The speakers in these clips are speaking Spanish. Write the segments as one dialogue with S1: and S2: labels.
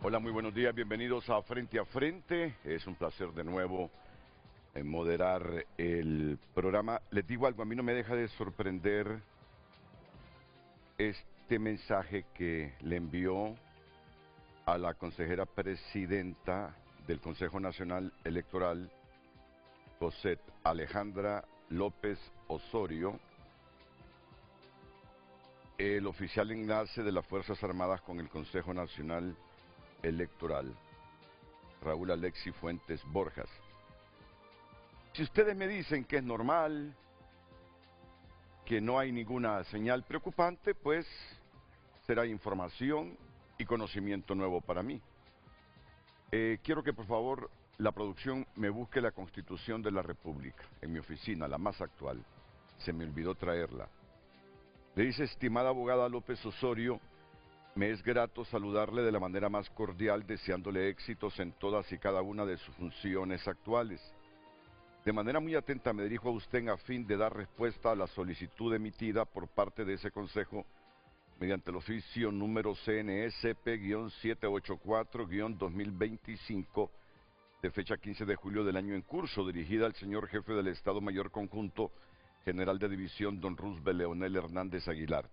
S1: Hola, muy buenos días, bienvenidos a Frente a Frente. Es un placer de nuevo moderar el programa. Les digo algo, a mí no me deja de sorprender este mensaje que le envió a la consejera presidenta del Consejo Nacional Electoral, José Alejandra López Osorio, el oficial enlace de las Fuerzas Armadas con el Consejo Nacional Electoral, Raúl Alexi Fuentes Borjas. Si ustedes me dicen que es normal, que no hay ninguna señal preocupante, pues será información y conocimiento nuevo para mí. Quiero que por favor la producción me busque la Constitución de la República en mi oficina, la más actual. Se me olvidó traerla. Le dice: estimada abogada López Osorio, me es grato saludarle de la manera más cordial, deseándole éxitos en todas y cada una de sus funciones actuales. De manera muy atenta me dirijo a usted a fin de dar respuesta a la solicitud emitida por parte de ese consejo mediante el oficio número CNSP-784-2025 de fecha 15 de julio del año en curso, dirigida al señor jefe del Estado Mayor Conjunto General de División, don Roosevelt Leonel Hernández Aguilar.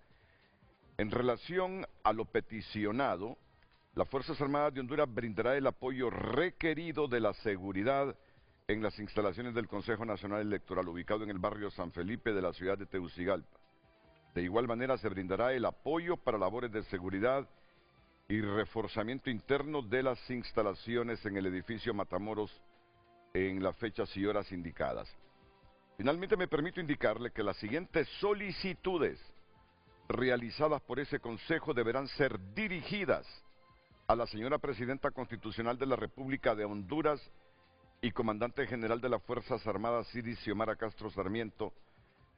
S1: En relación a lo peticionado, las Fuerzas Armadas de Honduras brindará el apoyo requerido de la seguridad en las instalaciones del Consejo Nacional Electoral, ubicado en el barrio San Felipe de la ciudad de Tegucigalpa. De igual manera se brindará el apoyo para labores de seguridad y reforzamiento interno de las instalaciones en el edificio Matamoros en las fechas y horas indicadas. Finalmente me permito indicarle que las siguientes solicitudes realizadas por ese consejo deberán ser dirigidas a la señora Presidenta Constitucional de la República de Honduras y Comandante General de las Fuerzas Armadas, Iris Xiomara Castro Sarmiento,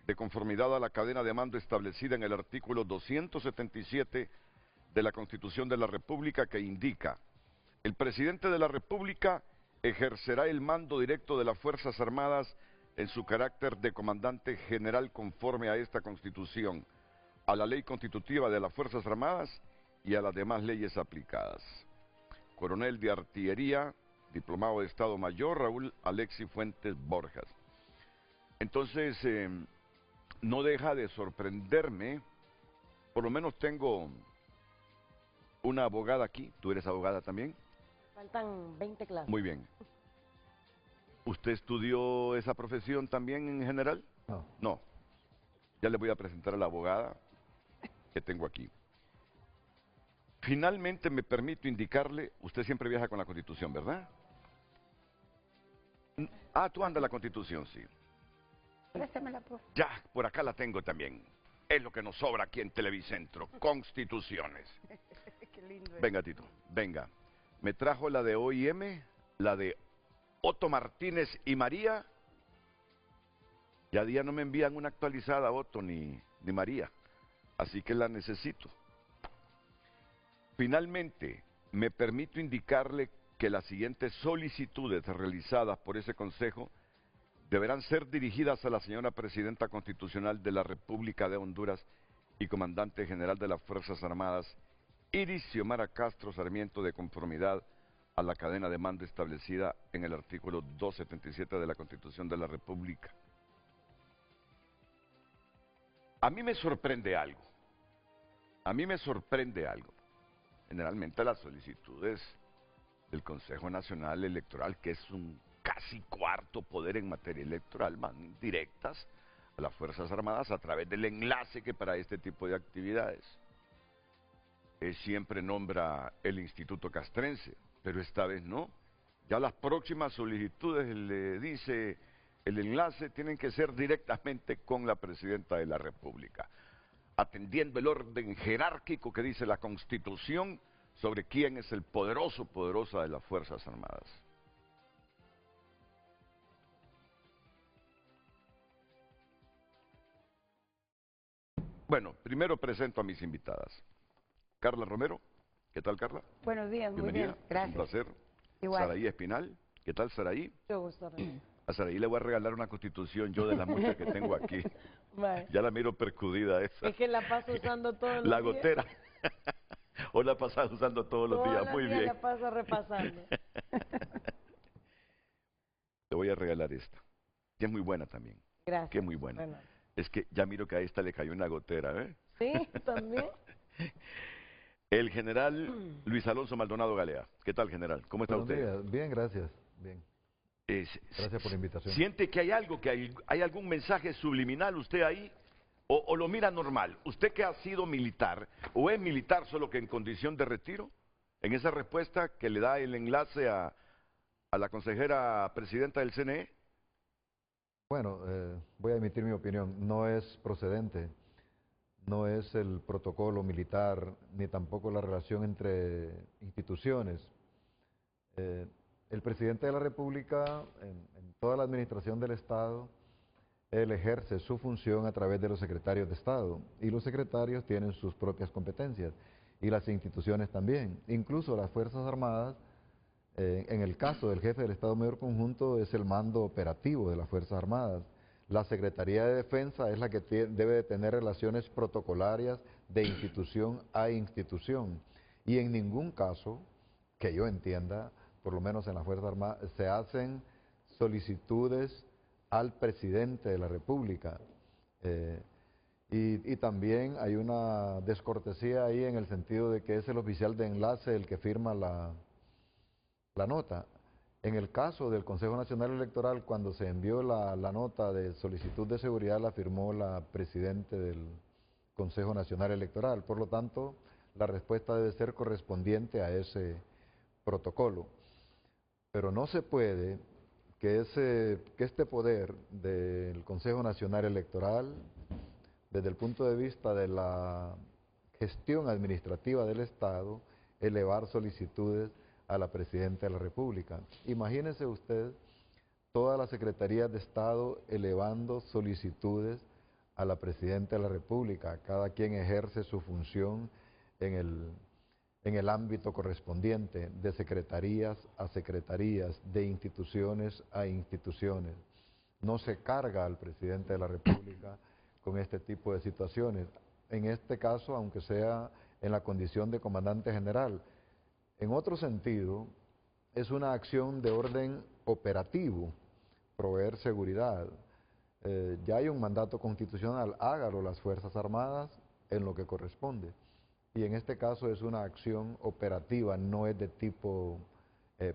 S1: de conformidad a la cadena de mando establecida en el artículo 277 de la Constitución de la República, que indica: el Presidente de la República ejercerá el mando directo de las Fuerzas Armadas en su carácter de Comandante General conforme a esta Constitución, a la Ley Constitutiva de las Fuerzas Armadas y a las demás leyes aplicadas. Coronel de Artillería, diplomado de Estado Mayor, Raúl Alexi Fuentes Borjas. Entonces, no deja de sorprenderme, por lo menos tengo una abogada aquí. ¿Tú eres abogada también?
S2: Faltan 20 clases.
S1: Muy bien. ¿Usted estudió esa profesión también en general?
S3: No.
S1: No. Ya le voy a presentar a la abogada que tengo aquí. Finalmente me permito indicarle, usted siempre viaja con la Constitución, ¿verdad? Ah, tú andas la Constitución, sí.
S3: Préstamela, por favor.
S1: Ya, por acá la tengo también. Es lo que nos sobra aquí en Televicentro, Constituciones.
S3: Qué lindo.
S1: Venga, Tito, venga. Me trajo la de OIM, la de Otto Martínez y María. Ya día no me envían una actualizada, Otto ni María. Así que la necesito. Finalmente, me permito indicarle que las siguientes solicitudes realizadas por ese consejo deberán ser dirigidas a la señora Presidenta Constitucional de la República de Honduras y Comandante General de las Fuerzas Armadas, Iris Xiomara Castro Sarmiento, de conformidad a la cadena de mando establecida en el artículo 277 de la Constitución de la República. A mí me sorprende algo. Generalmente las solicitudes del Consejo Nacional Electoral, que es un casi cuarto poder en materia electoral, van directas a las Fuerzas Armadas a través del enlace que para este tipo de actividades siempre nombra el Instituto Castrense, pero esta vez no. Ya las próximas solicitudes, le dice el enlace, tienen que ser directamente con la Presidenta de la República, atendiendo el orden jerárquico que dice la Constitución sobre quién es el poderosa de las Fuerzas Armadas. Bueno, primero presento a mis invitadas. Carla Romero, ¿qué tal, Carla?
S3: Buenos días, muy
S1: Bienvenida,
S3: bien, gracias.
S1: es un placer.
S3: Igual.
S1: Saraí Espinal, ¿qué tal, Saraí?
S2: Mucho gusto, René.
S1: A Saraí le voy a regalar una Constitución yo de las muchas que tengo aquí.
S2: Vale.
S1: Ya la miro percudida esa.
S2: Es que la paso usando todos los
S1: La
S2: días.
S1: gotera. ¿O la pasas usando todos los días? Muy bien.
S2: la paso repasando.
S1: Te voy a regalar esta, que es muy buena también,
S2: Gracias.
S1: que es muy buena.
S2: Bueno.
S1: Es que ya miro que a esta le cayó una gotera, ¿eh?
S2: Sí, también.
S1: El general Luis Alonso Maldonado Galea. ¿Qué tal, general? ¿Cómo está
S4: Buenos
S1: usted?
S4: días. Bien, gracias. Bien. Gracias por la invitación.
S1: ¿Siente que hay algo, hay algún mensaje subliminal usted ahí? ¿O lo mira normal? ¿Usted que ha sido militar, o es militar solo que en condición de retiro? En esa respuesta que le da el enlace a la consejera presidenta del CNE.
S4: Bueno, voy a emitir mi opinión. No es procedente, no es el protocolo militar, ni tampoco la relación entre instituciones. El presidente de la República, en toda la administración del Estado, él ejerce su función a través de los secretarios de Estado, y los secretarios tienen sus propias competencias, y las instituciones también. Incluso las Fuerzas Armadas, en el caso del jefe del Estado Mayor Conjunto, es el mando operativo de las Fuerzas Armadas. La Secretaría de Defensa es la que debe de tener relaciones protocolarias de institución a institución, y en ningún caso, que yo entienda, por lo menos en las Fuerzas Armadas, se hacen solicitudes al presidente de la República. Y también hay una descortesía ahí en el sentido de que es el oficial de enlace el que firma la nota. En el caso del Consejo Nacional Electoral, cuando se envió la nota de solicitud de seguridad, la firmó la presidente del Consejo Nacional Electoral. Por lo tanto, la respuesta debe ser correspondiente a ese protocolo. Pero no se puede que este poder del Consejo Nacional Electoral, desde el punto de vista de la gestión administrativa del Estado, elevar solicitudes a la Presidenta de la República. Imagínese usted todas las secretarías de Estado elevando solicitudes a la Presidenta de la República. Cada quien ejerce su función en el ámbito correspondiente, de secretarías a secretarías, de instituciones a instituciones. No se carga al presidente de la República con este tipo de situaciones. En este caso, aunque sea en la condición de comandante general. En otro sentido, es una acción de orden operativo, proveer seguridad. Ya hay un mandato constitucional, hágalo las Fuerzas Armadas en lo que corresponde. Y en este caso es una acción operativa, no es de tipo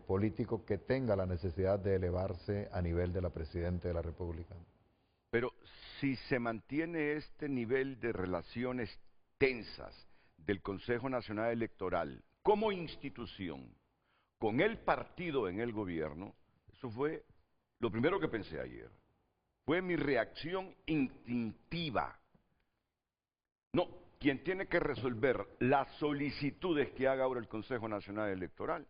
S4: político que tenga la necesidad de elevarse a nivel de la Presidenta de la República.
S1: Pero si se mantiene este nivel de relaciones tensas del Consejo Nacional Electoral como institución con el partido en el gobierno, eso fue lo primero que pensé ayer. Fue mi reacción instintiva. No, quien tiene que resolver las solicitudes que haga ahora el Consejo Nacional Electoral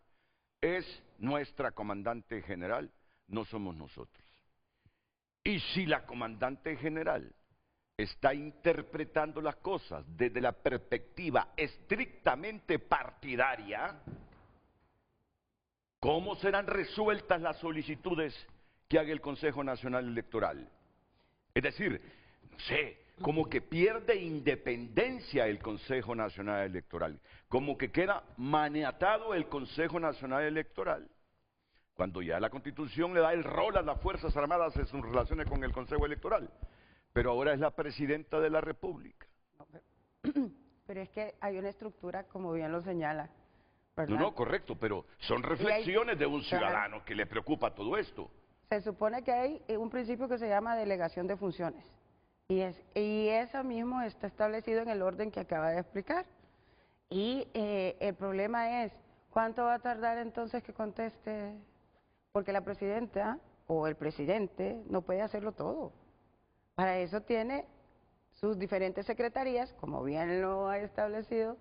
S1: es nuestra comandante general, no somos nosotros. Y si la comandante general está interpretando las cosas desde la perspectiva estrictamente partidaria, ¿cómo serán resueltas las solicitudes que haga el Consejo Nacional Electoral? Es decir, no sé, como que pierde independencia el Consejo Nacional Electoral, como que queda maniatado el Consejo Nacional Electoral, cuando ya la Constitución le da el rol a las Fuerzas Armadas en sus relaciones con el Consejo Electoral, pero ahora es la Presidenta de la República.
S3: Pero es que hay una estructura, como bien lo señala, ¿verdad?
S1: No, correcto, pero son reflexiones de un ciudadano que le preocupa todo esto.
S3: Se supone que hay un principio que se llama delegación de funciones, y eso mismo está establecido en el orden que acaba de explicar. Y el problema es, ¿cuánto va a tardar entonces que conteste? Porque la presidenta o el presidente no puede hacerlo todo. Para eso tiene sus diferentes secretarías, como bien lo ha establecido,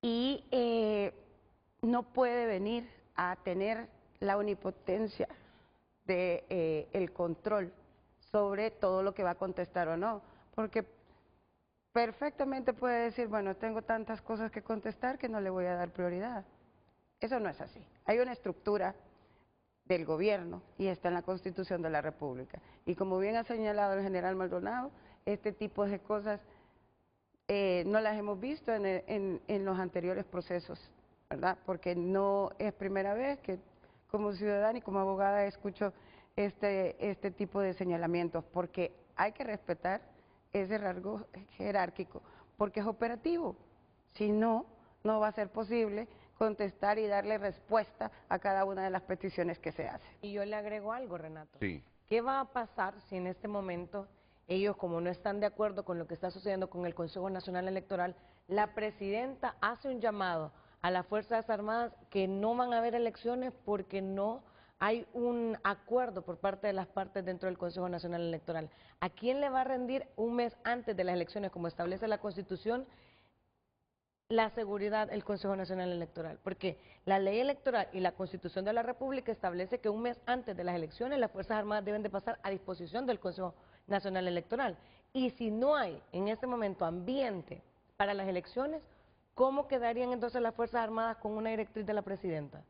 S3: y no puede venir a tener la omnipotencia de el control sobre todo lo que va a contestar o no, porque perfectamente puede decir, bueno, tengo tantas cosas que contestar que no le voy a dar prioridad. Eso no es así. Hay una estructura del gobierno y está en la Constitución de la República. Y como bien ha señalado el general Maldonado, este tipo de cosas no las hemos visto en los anteriores procesos, ¿verdad? Porque no es primera vez que como ciudadana y como abogada escucho este tipo de señalamientos, porque hay que respetar ese rasgo jerárquico, porque es operativo. Si no, no va a ser posible contestar y darle respuesta a cada una de las peticiones que se hacen.
S2: Y yo le agrego algo, Renato.
S1: Sí.
S2: ¿Qué va a pasar si en este momento ellos, como no están de acuerdo con lo que está sucediendo con el Consejo Nacional Electoral, la presidenta hace un llamado a las Fuerzas Armadas que no van a haber elecciones porque no hay un acuerdo por parte de las partes dentro del Consejo Nacional Electoral? ¿A quién le va a rendir un mes antes de las elecciones, como establece la Constitución, la seguridad del Consejo Nacional Electoral? Porque la ley electoral y la Constitución de la República establece que un mes antes de las elecciones las Fuerzas Armadas deben de pasar a disposición del Consejo Nacional Electoral. Y si no hay en este momento ambiente para las elecciones, ¿cómo quedarían entonces las Fuerzas Armadas con una directriz de la presidenta?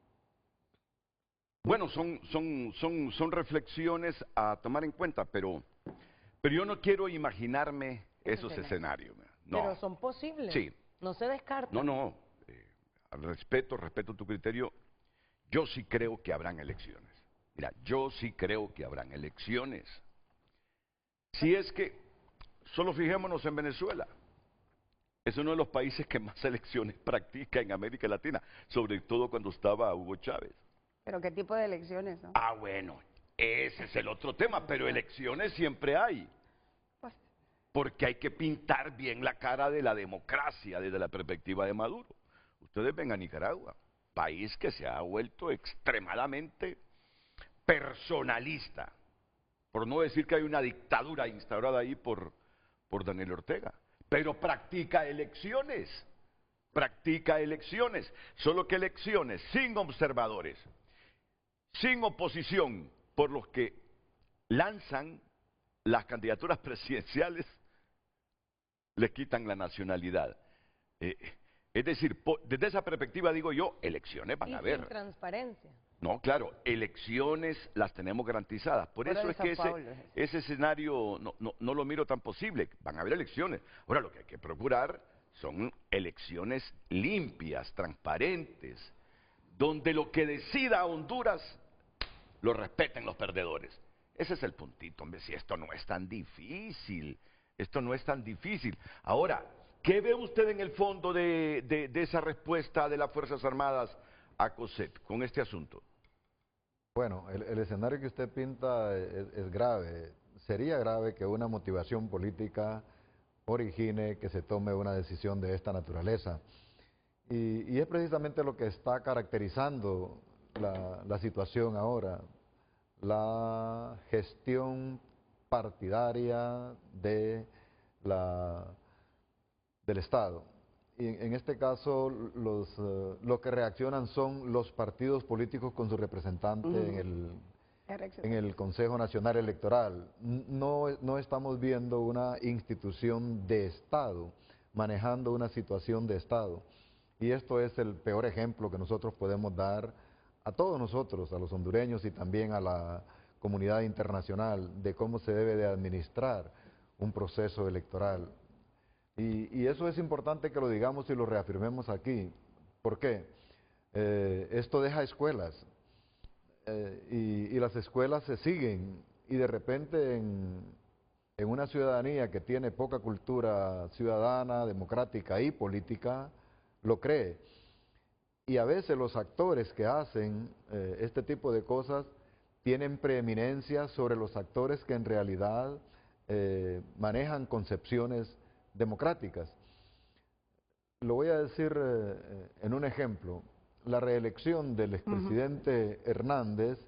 S1: Bueno, son reflexiones a tomar en cuenta, pero yo no quiero imaginarme esos escenarios. No.
S2: Pero son posibles.
S1: Sí.
S2: No se descarta.
S1: No. Respeto tu criterio. Yo sí creo que habrán elecciones. Mira, yo sí creo que habrán elecciones. Si es que, solo fijémonos en Venezuela. Es uno de los países que más elecciones practica en América Latina, sobre todo cuando estaba Hugo Chávez.
S3: ¿Pero qué tipo de elecciones, no?
S1: Ah, bueno, ese es el otro tema, pero elecciones siempre hay.
S3: Pues,
S1: Porque hay que pintar bien la cara de la democracia desde la perspectiva de Maduro. Ustedes ven a Nicaragua, país que se ha vuelto extremadamente personalista, por no decir que hay una dictadura instaurada ahí por Daniel Ortega, pero practica elecciones, solo que elecciones sin observadores, sin oposición, por los que lanzan las candidaturas presidenciales, le quitan la nacionalidad. Es decir, desde esa perspectiva digo yo, elecciones van a haber.
S2: Sin transparencia.
S1: No, claro, elecciones las tenemos garantizadas. Por
S3: Fuera
S1: eso
S3: de
S1: es que
S3: Sao Paulo.
S1: ese escenario no lo miro tan posible. Van a haber elecciones. Ahora, lo que hay que procurar son elecciones limpias, transparentes, donde lo que decida Honduras lo respeten los perdedores. Ese es el puntito, hombre, si esto no es tan difícil. Ahora, ¿qué ve usted en el fondo de esa respuesta de las Fuerzas Armadas a COSEP con este asunto?
S4: Bueno, el escenario que usted pinta es grave. Sería grave que una motivación política origine que se tome una decisión de esta naturaleza. Y es precisamente lo que está caracterizando la situación ahora, la gestión partidaria del Estado. Y en este caso, lo que reaccionan son los partidos políticos con su representante en el Consejo Nacional Electoral. No estamos viendo una institución de Estado manejando una situación de Estado. Y esto es el peor ejemplo que nosotros podemos dar a todos nosotros, a los hondureños y también a la comunidad internacional, de cómo se debe de administrar un proceso electoral. Y eso es importante que lo digamos y lo reafirmemos aquí. ¿Por qué? Esto deja escuelas y las escuelas se siguen y de repente en una ciudadanía que tiene poca cultura ciudadana, democrática y política, lo cree. Y a veces los actores que hacen este tipo de cosas tienen preeminencia sobre los actores que en realidad manejan concepciones democráticas. Lo voy a decir en un ejemplo. La reelección del expresidente Hernández,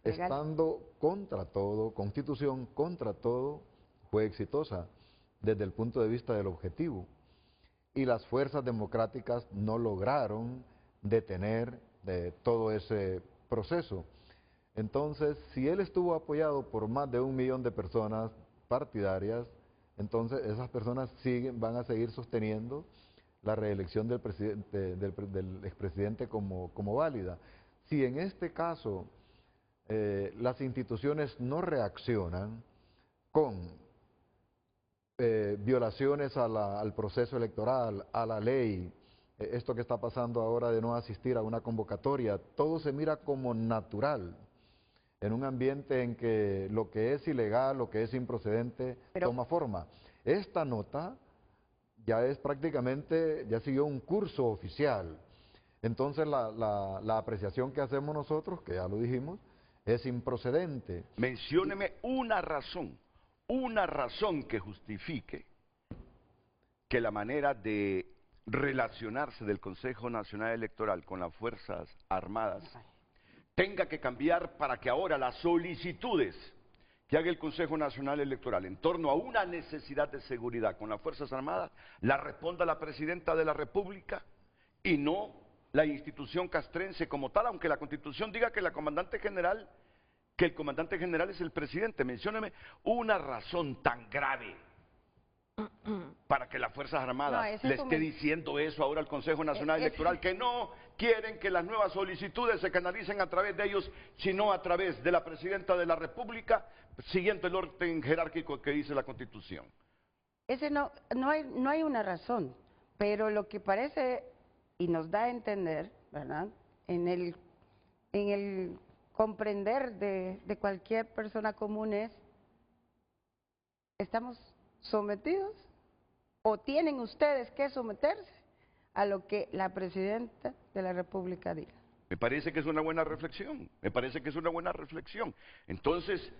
S4: estando contra todo, Constitución contra todo, fue exitosa desde el punto de vista del objetivo. Y las fuerzas democráticas no lograron detener todo ese proceso. Entonces, si él estuvo apoyado por más de 1 millón de personas partidarias, entonces esas personas van a seguir sosteniendo la reelección del expresidente como válida. Si en este caso las instituciones no reaccionan con violaciones al proceso electoral, a la ley, esto que está pasando ahora de no asistir a una convocatoria, todo se mira como natural en un ambiente en que lo que es ilegal, lo que es improcedente, toma forma. Esta nota ya es prácticamente, ya siguió un curso oficial. Entonces la apreciación que hacemos nosotros, que ya lo dijimos, es improcedente.
S1: Mencióneme una razón que justifique que la manera de relacionarse del Consejo Nacional Electoral con las Fuerzas Armadas tenga que cambiar para que ahora las solicitudes que haga el Consejo Nacional Electoral en torno a una necesidad de seguridad con las Fuerzas Armadas la responda la Presidenta de la República y no la institución castrense como tal, aunque la Constitución diga que el comandante general es el presidente. Mencióneme una razón tan grave para que las Fuerzas Armadas le esté diciendo eso ahora al Consejo Nacional Electoral, que no quieren que las nuevas solicitudes se canalicen a través de ellos, sino a través de la Presidenta de la República, siguiendo el orden jerárquico que dice la Constitución.
S3: No hay una razón, pero lo que parece y nos da a entender, ¿verdad?, en el comprender de cualquier persona común es, ¿estamos sometidos o tienen ustedes que someterse a lo que la Presidenta de la República diga?
S1: Me parece que es una buena reflexión, Entonces,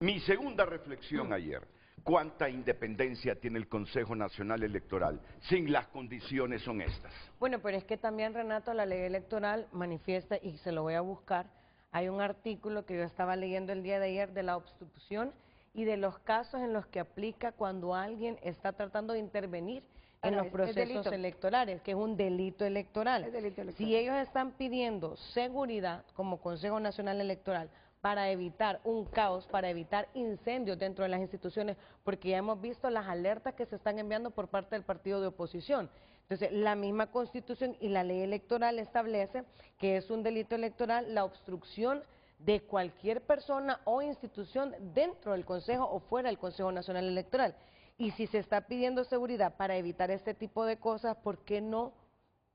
S1: mi segunda reflexión ayer, ¿cuánta independencia tiene el Consejo Nacional Electoral sin las condiciones son estas?
S2: Bueno, pero es que también, Renato, la ley electoral manifiesta, y se lo voy a buscar, hay un artículo que yo estaba leyendo el día de ayer de la obstrucción y de los casos en los que aplica cuando alguien está tratando de intervenir en los procesos electorales, que es un delito electoral. Si ellos están pidiendo seguridad como Consejo Nacional Electoral para evitar un caos, para evitar incendios dentro de las instituciones, porque ya hemos visto las alertas que se están enviando por parte del partido de oposición. Entonces, la misma Constitución y la ley electoral establece que es un delito electoral la obstrucción de cualquier persona o institución dentro del Consejo o fuera del Consejo Nacional Electoral. Y si se está pidiendo seguridad para evitar este tipo de cosas, ¿por qué no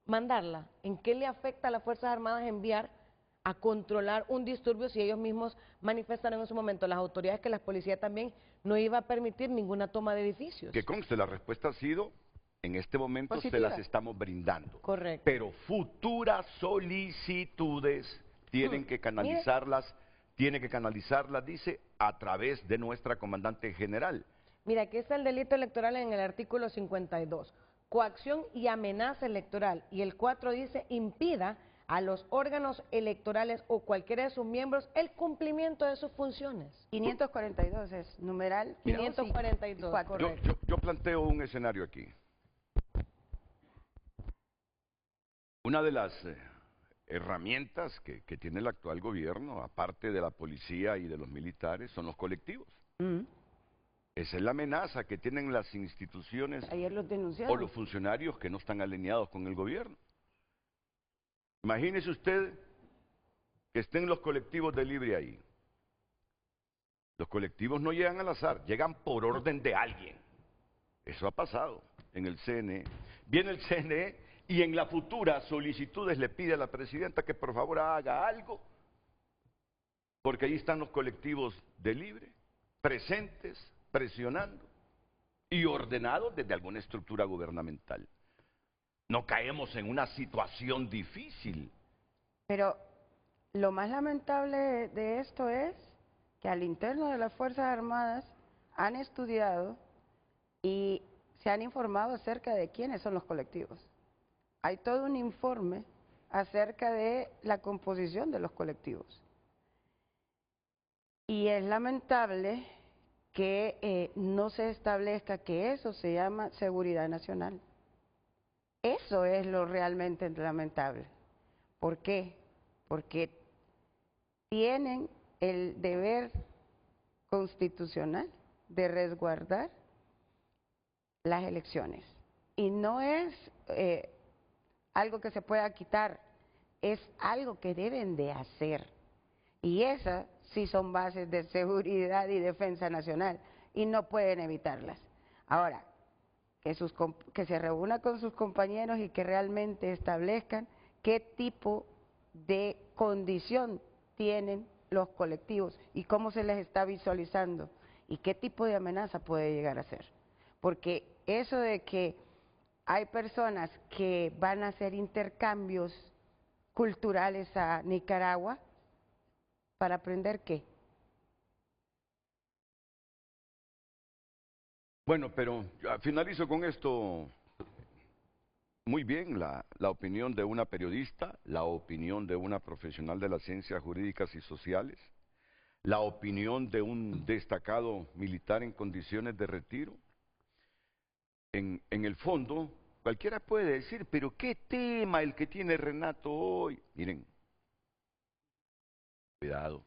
S2: mandarla? ¿En qué le afecta a las Fuerzas Armadas enviar a controlar un disturbio si ellos mismos manifestaron en su momento, las autoridades, que la policía también no iba a permitir ninguna toma de edificios?
S1: Que conste, la respuesta ha sido, en este momento positiva. Se las estamos brindando.
S2: Correcto.
S1: Pero futuras solicitudes tienen que canalizarlas, dice, a través de nuestra comandante general.
S2: Mira, aquí está el delito electoral en el artículo 52, coacción y amenaza electoral, y el 4 dice, impida a los órganos electorales o cualquiera de sus miembros el cumplimiento de sus funciones.
S3: 542 es numeral
S2: 542, correcto.
S1: Yo planteo un escenario aquí. Una de las herramientas que tiene el actual gobierno, aparte de la policía y de los militares, son los colectivos. Esa es la amenaza que tienen las instituciones o los funcionarios que no están alineados con el gobierno. Imagínese usted que estén los colectivos de libre ahí. Los colectivos no llegan al azar, llegan por orden de alguien. Eso ha pasado en el CNE. Viene el CNE y en las futuras solicitudes le pide a la Presidenta que por favor haga algo, porque ahí están los colectivos de libre, presentes, presionando y ordenados desde alguna estructura gubernamental. No caemos en una situación difícil.
S3: Pero lo más lamentable de esto es que al interno de las Fuerzas Armadas han estudiado y se han informado acerca de quiénes son los colectivos. Hay todo un informe acerca de la composición de los colectivos. Y es lamentable que no se establezca que eso se llama seguridad nacional. Eso es lo realmente lamentable. ¿Por qué? Porque tienen el deber constitucional de resguardar las elecciones. Y no es algo que se pueda quitar, es algo que deben de hacer. Y esas sí son bases de seguridad y defensa nacional y no pueden evitarlas. Ahora, que se reúna con sus compañeros y que realmente establezcan qué tipo de condición tienen los colectivos y cómo se les está visualizando y qué tipo de amenaza puede llegar a ser. Porque eso de que hay personas que van a hacer intercambios culturales a Nicaragua, ¿para aprender qué?
S1: Bueno, pero finalizo con esto. Muy bien, la opinión de una periodista, la opinión de una profesional de las ciencias jurídicas y sociales, la opinión de un destacado militar en condiciones de retiro. En el fondo, cualquiera puede decir, pero ¿qué tema el que tiene Renato hoy? Miren, cuidado.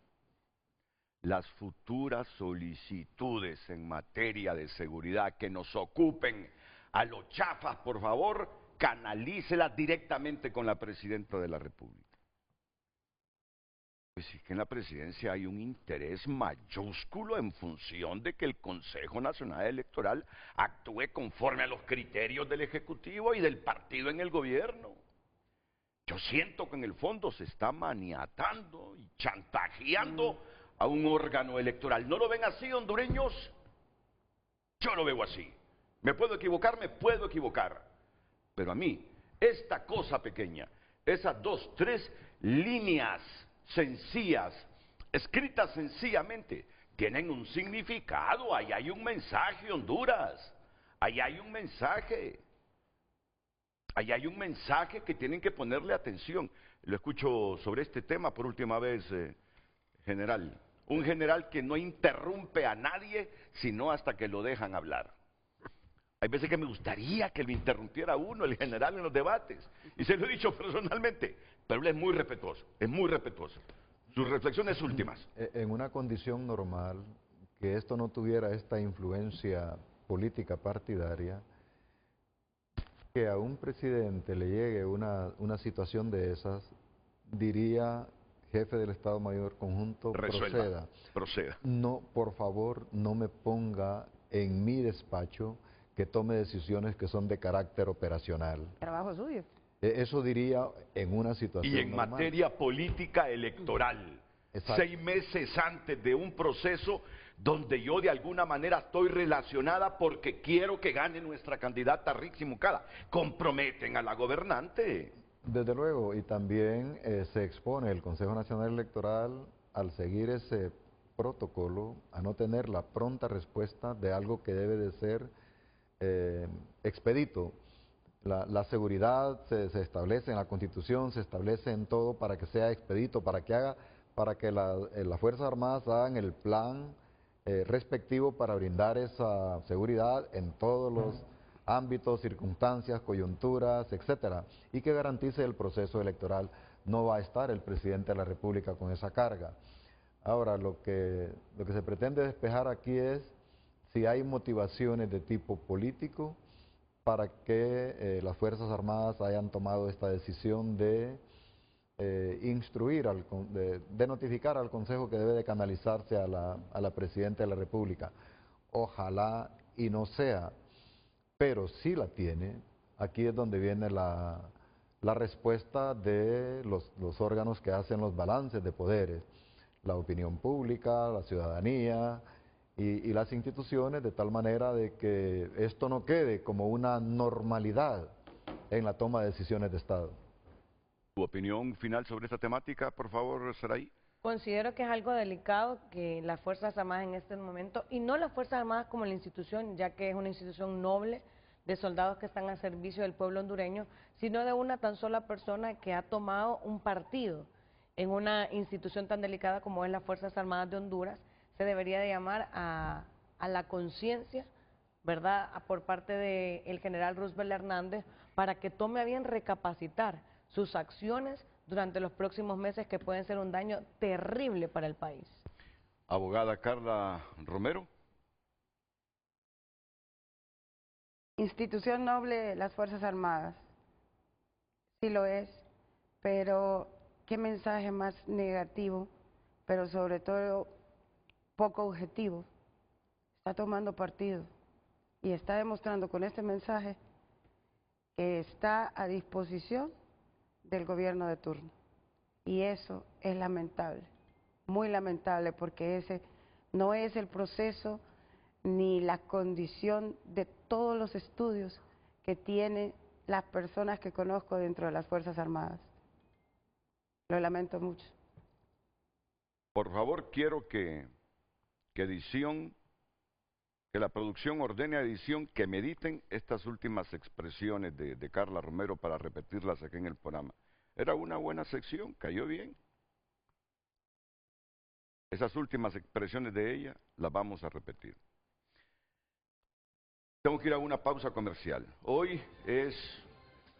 S1: Las futuras solicitudes en materia de seguridad que nos ocupen a los chafas, por favor, canalícelas directamente con la Presidenta de la República. Pues sí que en la presidencia hay un interés mayúsculo en función de que el Consejo Nacional Electoral actúe conforme a los criterios del Ejecutivo y del partido en el gobierno. Yo siento que en el fondo se está maniatando y chantajeando a un órgano electoral. ¿No lo ven así, hondureños? Yo lo veo así. ¿Me puedo equivocar? Me puedo equivocar. Pero a mí, esta cosa pequeña, esas 2, 3 líneas sencillas, escritas sencillamente, tienen un significado. Ahí hay un mensaje, Honduras. Ahí hay un mensaje. Ahí hay un mensaje que tienen que ponerle atención. Lo escucho sobre este tema por última vez, general. Un general que no interrumpe a nadie, sino hasta que lo dejan hablar. Hay veces que me gustaría que lo interrumpiera uno, el general, en los debates. Y se lo he dicho personalmente, pero él es muy respetuoso, es muy respetuoso. Sus reflexiones últimas.
S4: En una condición normal, que esto no tuviera esta influencia política partidaria, que a un presidente le llegue una situación de esas, diría: jefe del Estado Mayor Conjunto,
S1: Resuelva, proceda.
S4: No, por favor, no me ponga en mi despacho que tome decisiones que son de carácter operacional.
S3: Trabajo suyo.
S4: Eso diría en una situación
S1: Y en
S4: normal.
S1: materia política electoral,
S4: Exacto.
S1: 6 meses antes de un proceso donde yo de alguna manera estoy relacionada porque quiero que gane nuestra candidata Rixi Mucada. Comprometen a la gobernante.
S4: Desde luego, y también se expone el Consejo Nacional Electoral, al seguir ese protocolo, a no tener la pronta respuesta de algo que debe de ser expedito. La seguridad se establece en la Constitución, se establece en todo para que sea expedito, para que las Fuerzas Armadas hagan el plan respectivo para brindar esa seguridad en todos los ámbitos, circunstancias, coyunturas, etcétera, y que garantice el proceso electoral. No va a estar el presidente de la República con esa carga. Ahora, lo que se pretende despejar aquí es si hay motivaciones de tipo político para que las Fuerzas Armadas hayan tomado esta decisión de instruir, de notificar al Consejo que debe de canalizarse a la Presidenta de la República. Ojalá y no sea, pero si la tiene, aquí es donde viene la respuesta de los órganos que hacen los balances de poderes, la opinión pública, la ciudadanía y las instituciones, de tal manera de que esto no quede como una normalidad en la toma de decisiones de Estado.
S1: ¿Tu opinión final sobre esta temática, por favor, Saray?
S2: Considero que es algo delicado que las Fuerzas Armadas en este momento, y no las Fuerzas Armadas como la institución, ya que es una institución noble de soldados que están al servicio del pueblo hondureño, sino de una tan sola persona que ha tomado un partido en una institución tan delicada como es las Fuerzas Armadas de Honduras. Se debería de llamar a la conciencia, ¿verdad?, por parte del general Roosevelt Hernández, para que tome a bien recapacitar sus acciones durante los próximos meses, que pueden ser un daño terrible para el país.
S1: Abogada Carla Romero.
S3: Institución noble las Fuerzas Armadas, sí lo es, pero qué mensaje más negativo, pero sobre todo poco objetivo. Está tomando partido y está demostrando con este mensaje que está a disposición del gobierno de turno. Y eso es lamentable, muy lamentable, porque ese no es el proceso ni la condición de todos los estudios que tienen las personas que conozco dentro de las Fuerzas Armadas. Lo lamento mucho.
S1: Por favor, quiero que la producción ordene a edición que mediten estas últimas expresiones de Carla Romero para repetirlas aquí en el programa. Era una buena sección, cayó bien. Esas últimas expresiones de ella las vamos a repetir. Tengo que ir a una pausa comercial. Hoy es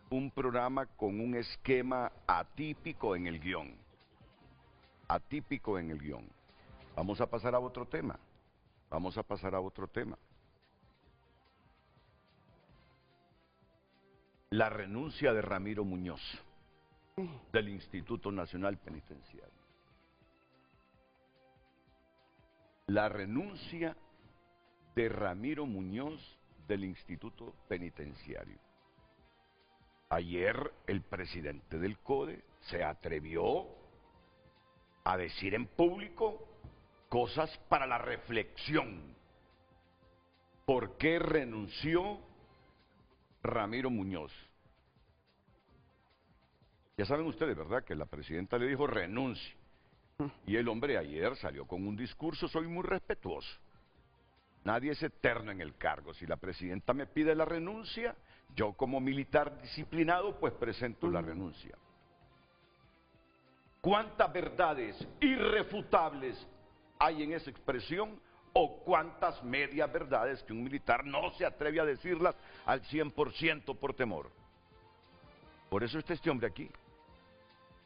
S1: un programa con un esquema atípico en el guión. Atípico en el guión. Vamos a pasar a otro tema. Vamos a pasar a otro tema. La renuncia de Ramiro Muñoz, del Instituto Nacional Penitenciario. La renuncia de Ramiro Muñoz del Instituto Penitenciario. Ayer el presidente del CODE se atrevió a decir en público cosas para la reflexión. ¿Por qué renunció Ramiro Muñoz? Ya saben ustedes, ¿verdad?, que la presidenta le dijo renuncie. Y el hombre ayer salió con un discurso: soy muy respetuoso. Nadie es eterno en el cargo. Si la presidenta me pide la renuncia, yo como militar disciplinado, pues presento la renuncia. ¿Cuántas verdades irrefutables hay en esa expresión? ¿O cuántas medias verdades que un militar no se atreve a decirlas al 100% por temor? Por eso está este hombre aquí.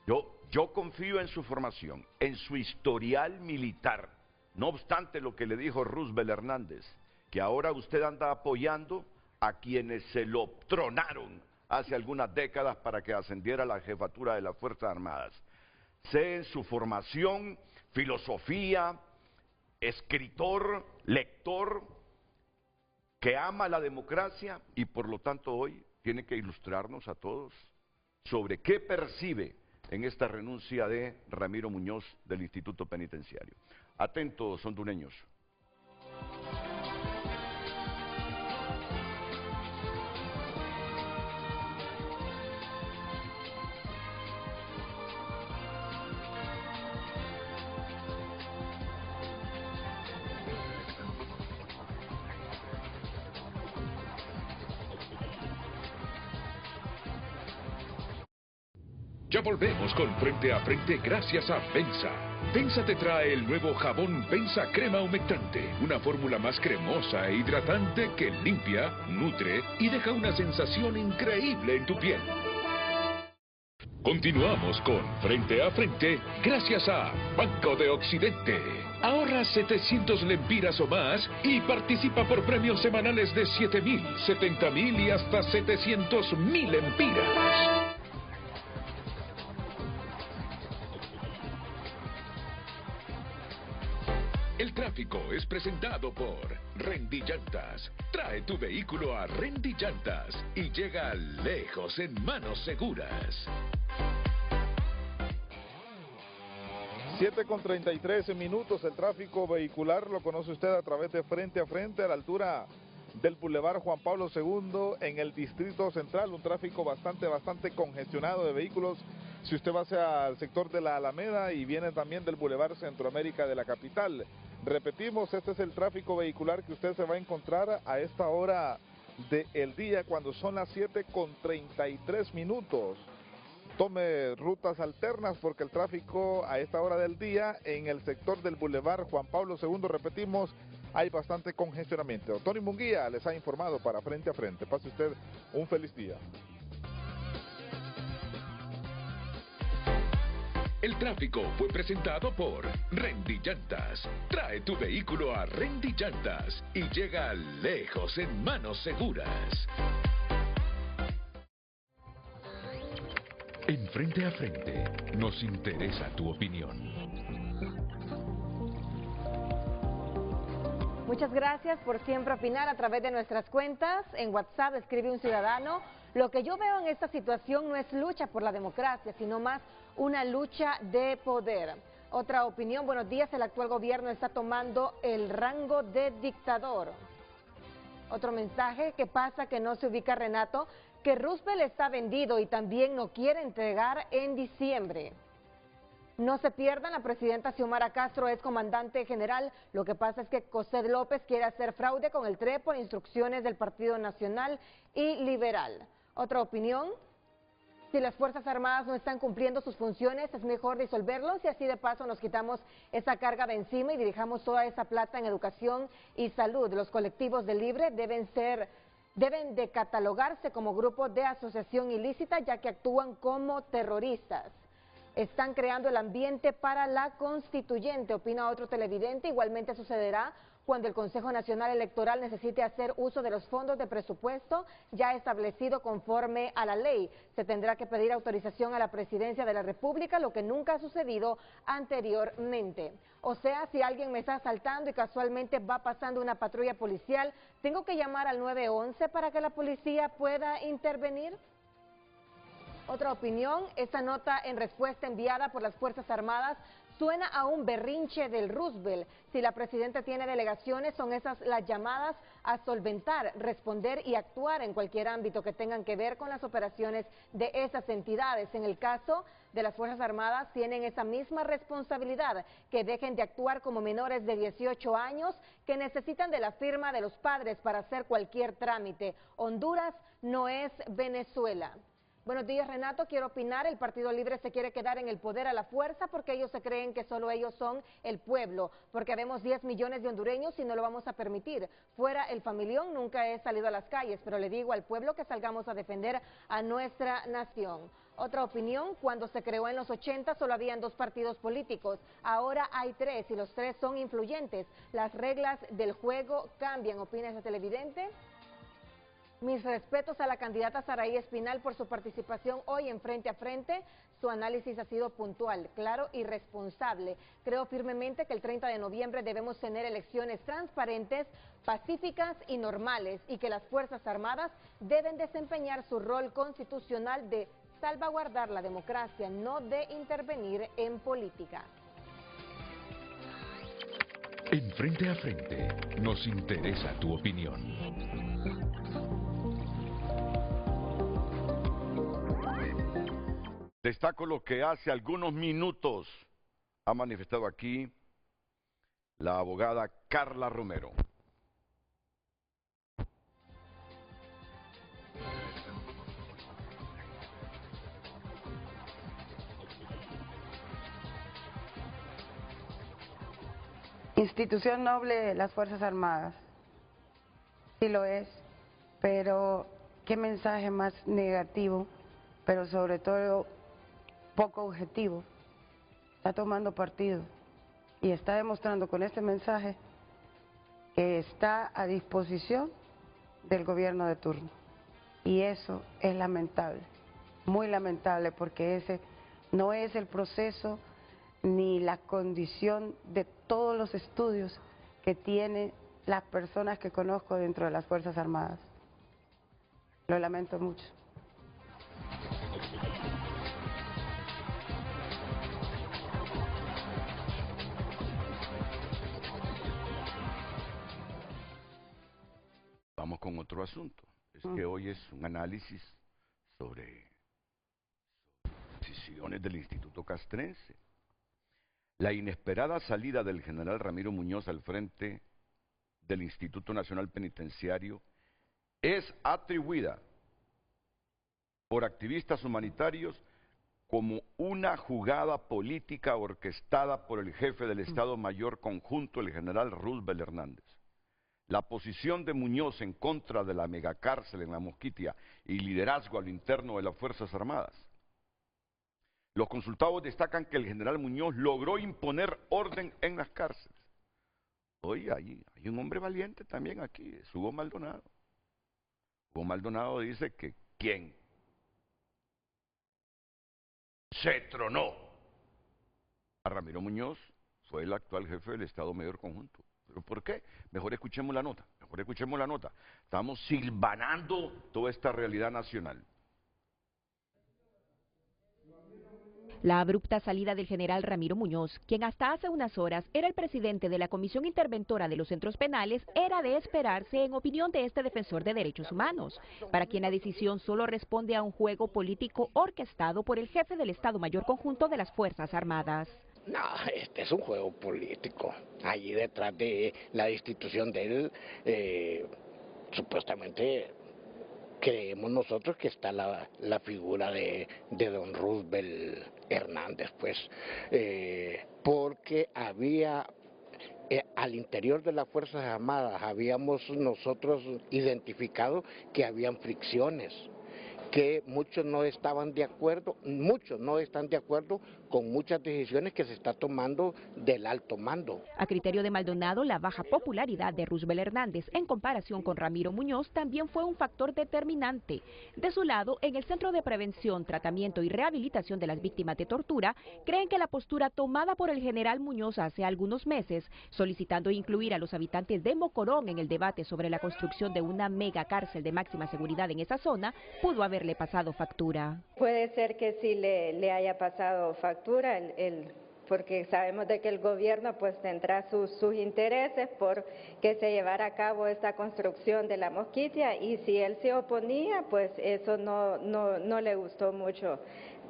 S1: Yo confío en su formación, en su historial militar. No obstante lo que le dijo Roosevelt Hernández, que ahora usted anda apoyando a quienes se lo tronaron hace algunas décadas para que ascendiera a la jefatura de las Fuerzas Armadas. Sé en su formación, filosofía, escritor, lector, que ama la democracia y por lo tanto hoy tiene que ilustrarnos a todos sobre qué percibe en esta renuncia de Ramiro Muñoz del Instituto Penitenciario. Atentos, hondureños.
S5: Ya volvemos con Frente a Frente gracias a Pensa. Pensa te trae el nuevo jabón Pensa Crema Humectante, una fórmula más cremosa e hidratante que limpia, nutre y deja una sensación increíble en tu piel. Continuamos con Frente a Frente gracias a Banco de Occidente. Ahorra 700 lempiras o más y participa por premios semanales de 7.000, 70.000 y hasta 700.000 lempiras. El tráfico es presentado por Rendy Llantas. Trae tu vehículo a Rendy Llantas y llega lejos en manos seguras.
S6: 7:33 minutos, el tráfico vehicular lo conoce usted a través de Frente a Frente a la altura del Boulevard Juan Pablo II en el Distrito Central, un tráfico bastante congestionado de vehículos. Si usted va hacia el sector de la Alameda y viene también del Boulevard Centroamérica de la capital. Repetimos, este es el tráfico vehicular que usted se va a encontrar a esta hora del día cuando son las 7:33 minutos. Tome rutas alternas porque el tráfico a esta hora del día en el sector del Boulevard Juan Pablo II, repetimos, hay bastante congestionamiento. Tony Munguía les ha informado para Frente a Frente. Pase usted un feliz día.
S5: El tráfico fue presentado por Rendy Llantas. Trae tu vehículo a Rendy Llantas y llega lejos en manos seguras. En Frente a Frente nos interesa tu opinión.
S7: Muchas gracias por siempre opinar a través de nuestras cuentas. En WhatsApp escribe un ciudadano: lo que yo veo en esta situación no es lucha por la democracia, sino más una lucha de poder. Otra opinión: buenos días, el actual gobierno está tomando el rango de dictador. Otro mensaje: ¿qué pasa que no se ubica Renato? Que Roosevelt está vendido y también no quiere entregar en diciembre. No se pierdan, la presidenta Xiomara Castro es comandante general. Lo que pasa es que José López quiere hacer fraude con el TRE por instrucciones del Partido Nacional y Liberal. Otra opinión: si las Fuerzas Armadas no están cumpliendo sus funciones, es mejor disolverlos y así de paso nos quitamos esa carga de encima y dirijamos toda esa plata en educación y salud. Los colectivos de Libre deben de catalogarse como grupo de asociación ilícita, ya que actúan como terroristas. Están creando el ambiente para la constituyente, opina otro televidente. Igualmente sucederá cuando el Consejo Nacional Electoral necesite hacer uso de los fondos de presupuesto ya establecido conforme a la ley. Se tendrá que pedir autorización a la Presidencia de la República, lo que nunca ha sucedido anteriormente. O sea, si alguien me está asaltando y casualmente va pasando una patrulla policial, ¿tengo que llamar al 911 para que la policía pueda intervenir? Otra opinión: esta nota en respuesta enviada por las Fuerzas Armadas suena a un berrinche del Roosevelt. Si la presidenta tiene delegaciones, son esas las llamadas a solventar, responder y actuar en cualquier ámbito que tengan que ver con las operaciones de esas entidades. En el caso de las Fuerzas Armadas, tienen esa misma responsabilidad, que dejen de actuar como menores de 18 años que necesitan de la firma de los padres para hacer cualquier trámite. Honduras no es Venezuela. Buenos días, Renato. Quiero opinar. El Partido Libre se quiere quedar en el poder a la fuerza porque ellos se creen que solo ellos son el pueblo, porque habemos 10 millones de hondureños y no lo vamos a permitir. Fuera el familión, nunca he salido a las calles, pero le digo al pueblo que salgamos a defender a nuestra nación. Otra opinión: cuando se creó en los 80 solo habían 2 partidos políticos, ahora hay 3 y los 3 son influyentes. Las reglas del juego cambian, opina ese televidente. Mis respetos a la candidata Saraí Espinal por su participación hoy en Frente a Frente. Su análisis ha sido puntual, claro y responsable. Creo firmemente que el 30 de noviembre debemos tener elecciones transparentes, pacíficas y normales, y que las Fuerzas Armadas deben desempeñar su rol constitucional de salvaguardar la democracia, no de intervenir en política.
S5: En Frente a Frente nos interesa tu opinión.
S1: Destaco lo que hace algunos minutos ha manifestado aquí la abogada Carla Romero.
S3: Institución noble de las Fuerzas Armadas, sí lo es, pero qué mensaje más negativo, pero sobre todo poco objetivo. Está tomando partido y está demostrando con este mensaje que está a disposición del gobierno de turno. Y eso es lamentable, muy lamentable, porque ese no es el proceso ni la condición de todos los estudios que tienen las personas que conozco dentro de las Fuerzas Armadas. Lo lamento mucho.
S1: Vamos con otro asunto. Es que hoy es un análisis sobre decisiones del Instituto Castrense. La inesperada salida del general Ramiro Muñoz al frente del Instituto Nacional Penitenciario es atribuida por activistas humanitarios como una jugada política orquestada por el jefe del Estado Mayor Conjunto, el general Roosevelt Hernández. La posición de Muñoz en contra de la megacárcel en La Mosquitia y liderazgo a lo interno de las Fuerzas Armadas. Los consultados destacan que el general Muñoz logró imponer orden en las cárceles. Oye, hay un hombre valiente también aquí, es Hugo Maldonado. Hugo Maldonado dice que ¿quién se tronó a Ramiro Muñoz? Fue el actual jefe del Estado Mayor Conjunto, ¿Pero por qué? Mejor escuchemos la nota, mejor escuchemos la nota. Estamos silvanando toda esta realidad nacional.
S8: La abrupta salida del general Ramiro Muñoz, quien hasta hace unas horas era el presidente de la Comisión Interventora de los Centros Penales, era de esperarse en opinión de este defensor de derechos humanos, para quien la decisión solo responde a un juego político orquestado por el jefe del Estado Mayor Conjunto de las Fuerzas Armadas.
S9: No, este es un juego político. Allí detrás de la destitución de él, supuestamente creemos nosotros que está la figura de don Roosevelt Hernández, pues, porque había al interior de las Fuerzas Armadas, habíamos nosotros identificado que habían fricciones, que muchos no estaban de acuerdo, muchos no están de acuerdo con muchas decisiones que se está tomando del alto mando.
S8: A criterio de Maldonado, la baja popularidad de Roosevelt Hernández en comparación con Ramiro Muñoz también fue un factor determinante. De su lado, en el Centro de Prevención, Tratamiento y Rehabilitación de las Víctimas de Tortura, creen que la postura tomada por el general Muñoz hace algunos meses, solicitando incluir a los habitantes de Mocorón en el debate sobre la construcción de una mega cárcel de máxima seguridad en esa zona, pudo haberle pasado factura.
S10: Puede ser que sí le haya pasado factura, porque sabemos de que el gobierno pues tendrá sus intereses por que se llevara a cabo esta construcción de la Mosquitia, y si él se oponía, pues eso no le gustó mucho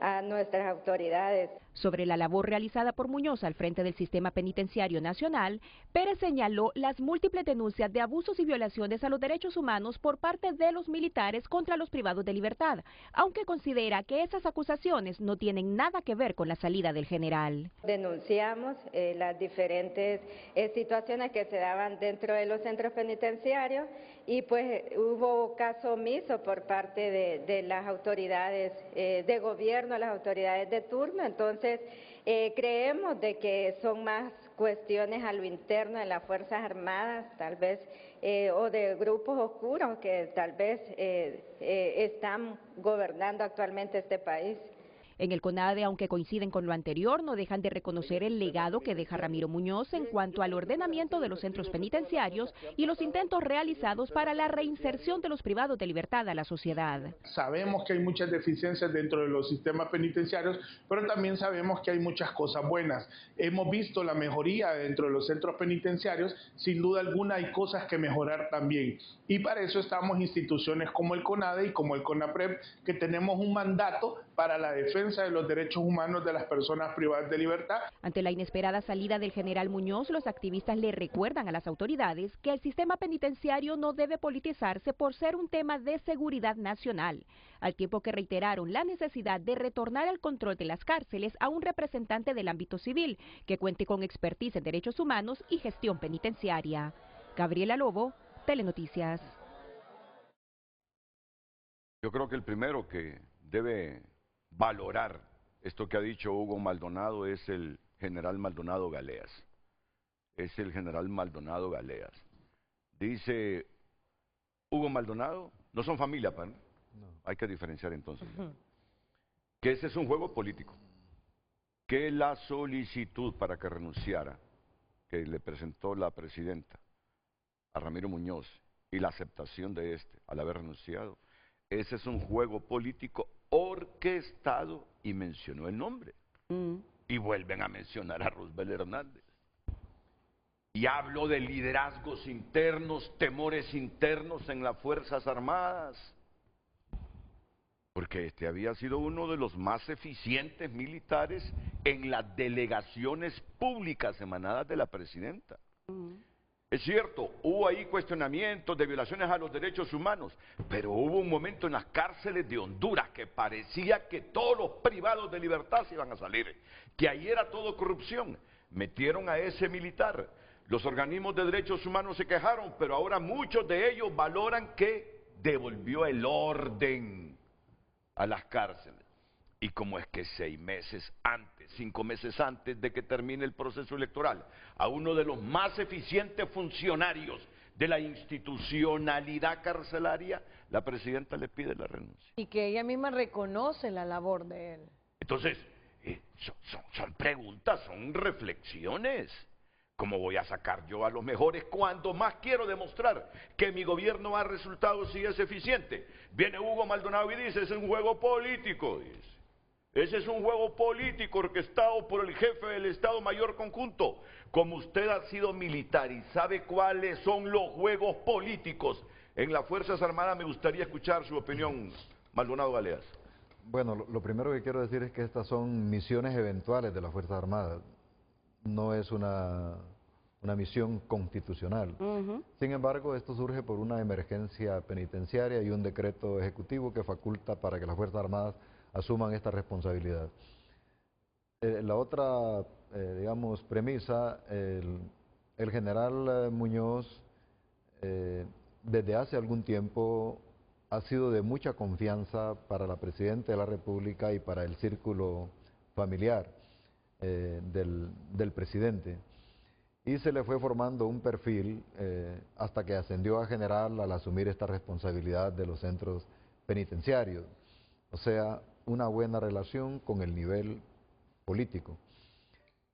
S10: a nuestras autoridades.
S8: Sobre la labor realizada por Muñoz al frente del Sistema Penitenciario Nacional, Pérez señaló las múltiples denuncias de abusos y violaciones a los derechos humanos por parte de los militares contra los privados de libertad, aunque considera que esas acusaciones no tienen nada que ver con la salida del general.
S10: Denunciamos las diferentes situaciones que se daban dentro de los centros penitenciarios, y pues hubo caso omiso por parte de las autoridades de gobierno, las autoridades de turno. Entonces creemos de que son más cuestiones a lo interno de las Fuerzas Armadas, tal vez, o de grupos oscuros que tal vez están gobernando actualmente este país.
S8: En el CONADE, aunque coinciden con lo anterior, no dejan de reconocer el legado que deja Ramiro Muñoz en cuanto al ordenamiento de los centros penitenciarios y los intentos realizados para la reinserción de los privados de libertad a la sociedad.
S11: Sabemos que hay muchas deficiencias dentro de los sistemas penitenciarios, pero también sabemos que hay muchas cosas buenas. Hemos visto la mejoría dentro de los centros penitenciarios, sin duda alguna hay cosas que mejorar también. Y para eso estamos instituciones como el CONADE y como el CONAPREP, que tenemos un mandato para la defensa de los derechos humanos de las personas privadas de libertad.
S8: Ante la inesperada salida del general Muñoz, los activistas le recuerdan a las autoridades que el sistema penitenciario no debe politizarse por ser un tema de seguridad nacional, al tiempo que reiteraron la necesidad de retornar el control de las cárceles a un representante del ámbito civil que cuente con expertise en derechos humanos y gestión penitenciaria. Gabriela Lobo, Telenoticias.
S1: Yo creo que el primero que debe valorar esto que ha dicho Hugo Maldonado es el general Maldonado Galeas. Es el general Maldonado Galeas. Dice Hugo Maldonado, no son familia, pan. No. Hay que diferenciar entonces. Que ese es un juego político. Que la solicitud para que renunciara, que le presentó la presidenta a Ramiro Muñoz, y la aceptación de este al haber renunciado, ese es un juego político orquestado, y mencionó el nombre. Y vuelven a mencionar a Roosevelt Hernández. Y hablo de liderazgos internos, temores internos en las Fuerzas Armadas. Porque este había sido uno de los más eficientes militares en las delegaciones públicas emanadas de la presidenta. Es cierto, hubo ahí cuestionamientos de violaciones a los derechos humanos, pero hubo un momento en las cárceles de Honduras que parecía que todos los privados de libertad se iban a salir, que ahí era todo corrupción. Metieron a ese militar, los organismos de derechos humanos se quejaron, pero ahora muchos de ellos valoran que devolvió el orden a las cárceles. Y como es que 6 meses antes, 5 meses antes de que termine el proceso electoral, a uno de los más eficientes funcionarios de la institucionalidad carcelaria, la presidenta le pide la renuncia.
S2: Y que ella misma reconoce la labor de él.
S1: Entonces, son preguntas, son reflexiones.
S12: ¿Cómo voy a sacar yo a los mejores cuando más quiero demostrar que mi gobierno ha resultado si es eficiente? Viene Hugo Maldonado y dice, es un juego político, dice. Ese es un juego político orquestado por el jefe del Estado Mayor Conjunto. Como usted ha sido militar y sabe cuáles son los juegos políticos en las Fuerzas Armadas, me gustaría escuchar su opinión, Maldonado Galeas.
S4: Bueno, lo primero que quiero decir es que estas son misiones eventuales de las Fuerzas Armadas. No es una misión constitucional. Sin embargo, esto surge por una emergencia penitenciaria y un decreto ejecutivo que faculta para que las Fuerzas Armadas asuman esta responsabilidad. La otra, digamos, premisa, el general Muñoz, desde hace algún tiempo, ha sido de mucha confianza para la Presidenta de la República y para el círculo familiar del presidente. Y se le fue formando un perfil hasta que ascendió a general al asumir esta responsabilidad de los centros penitenciarios. O sea, una buena relación con el nivel político.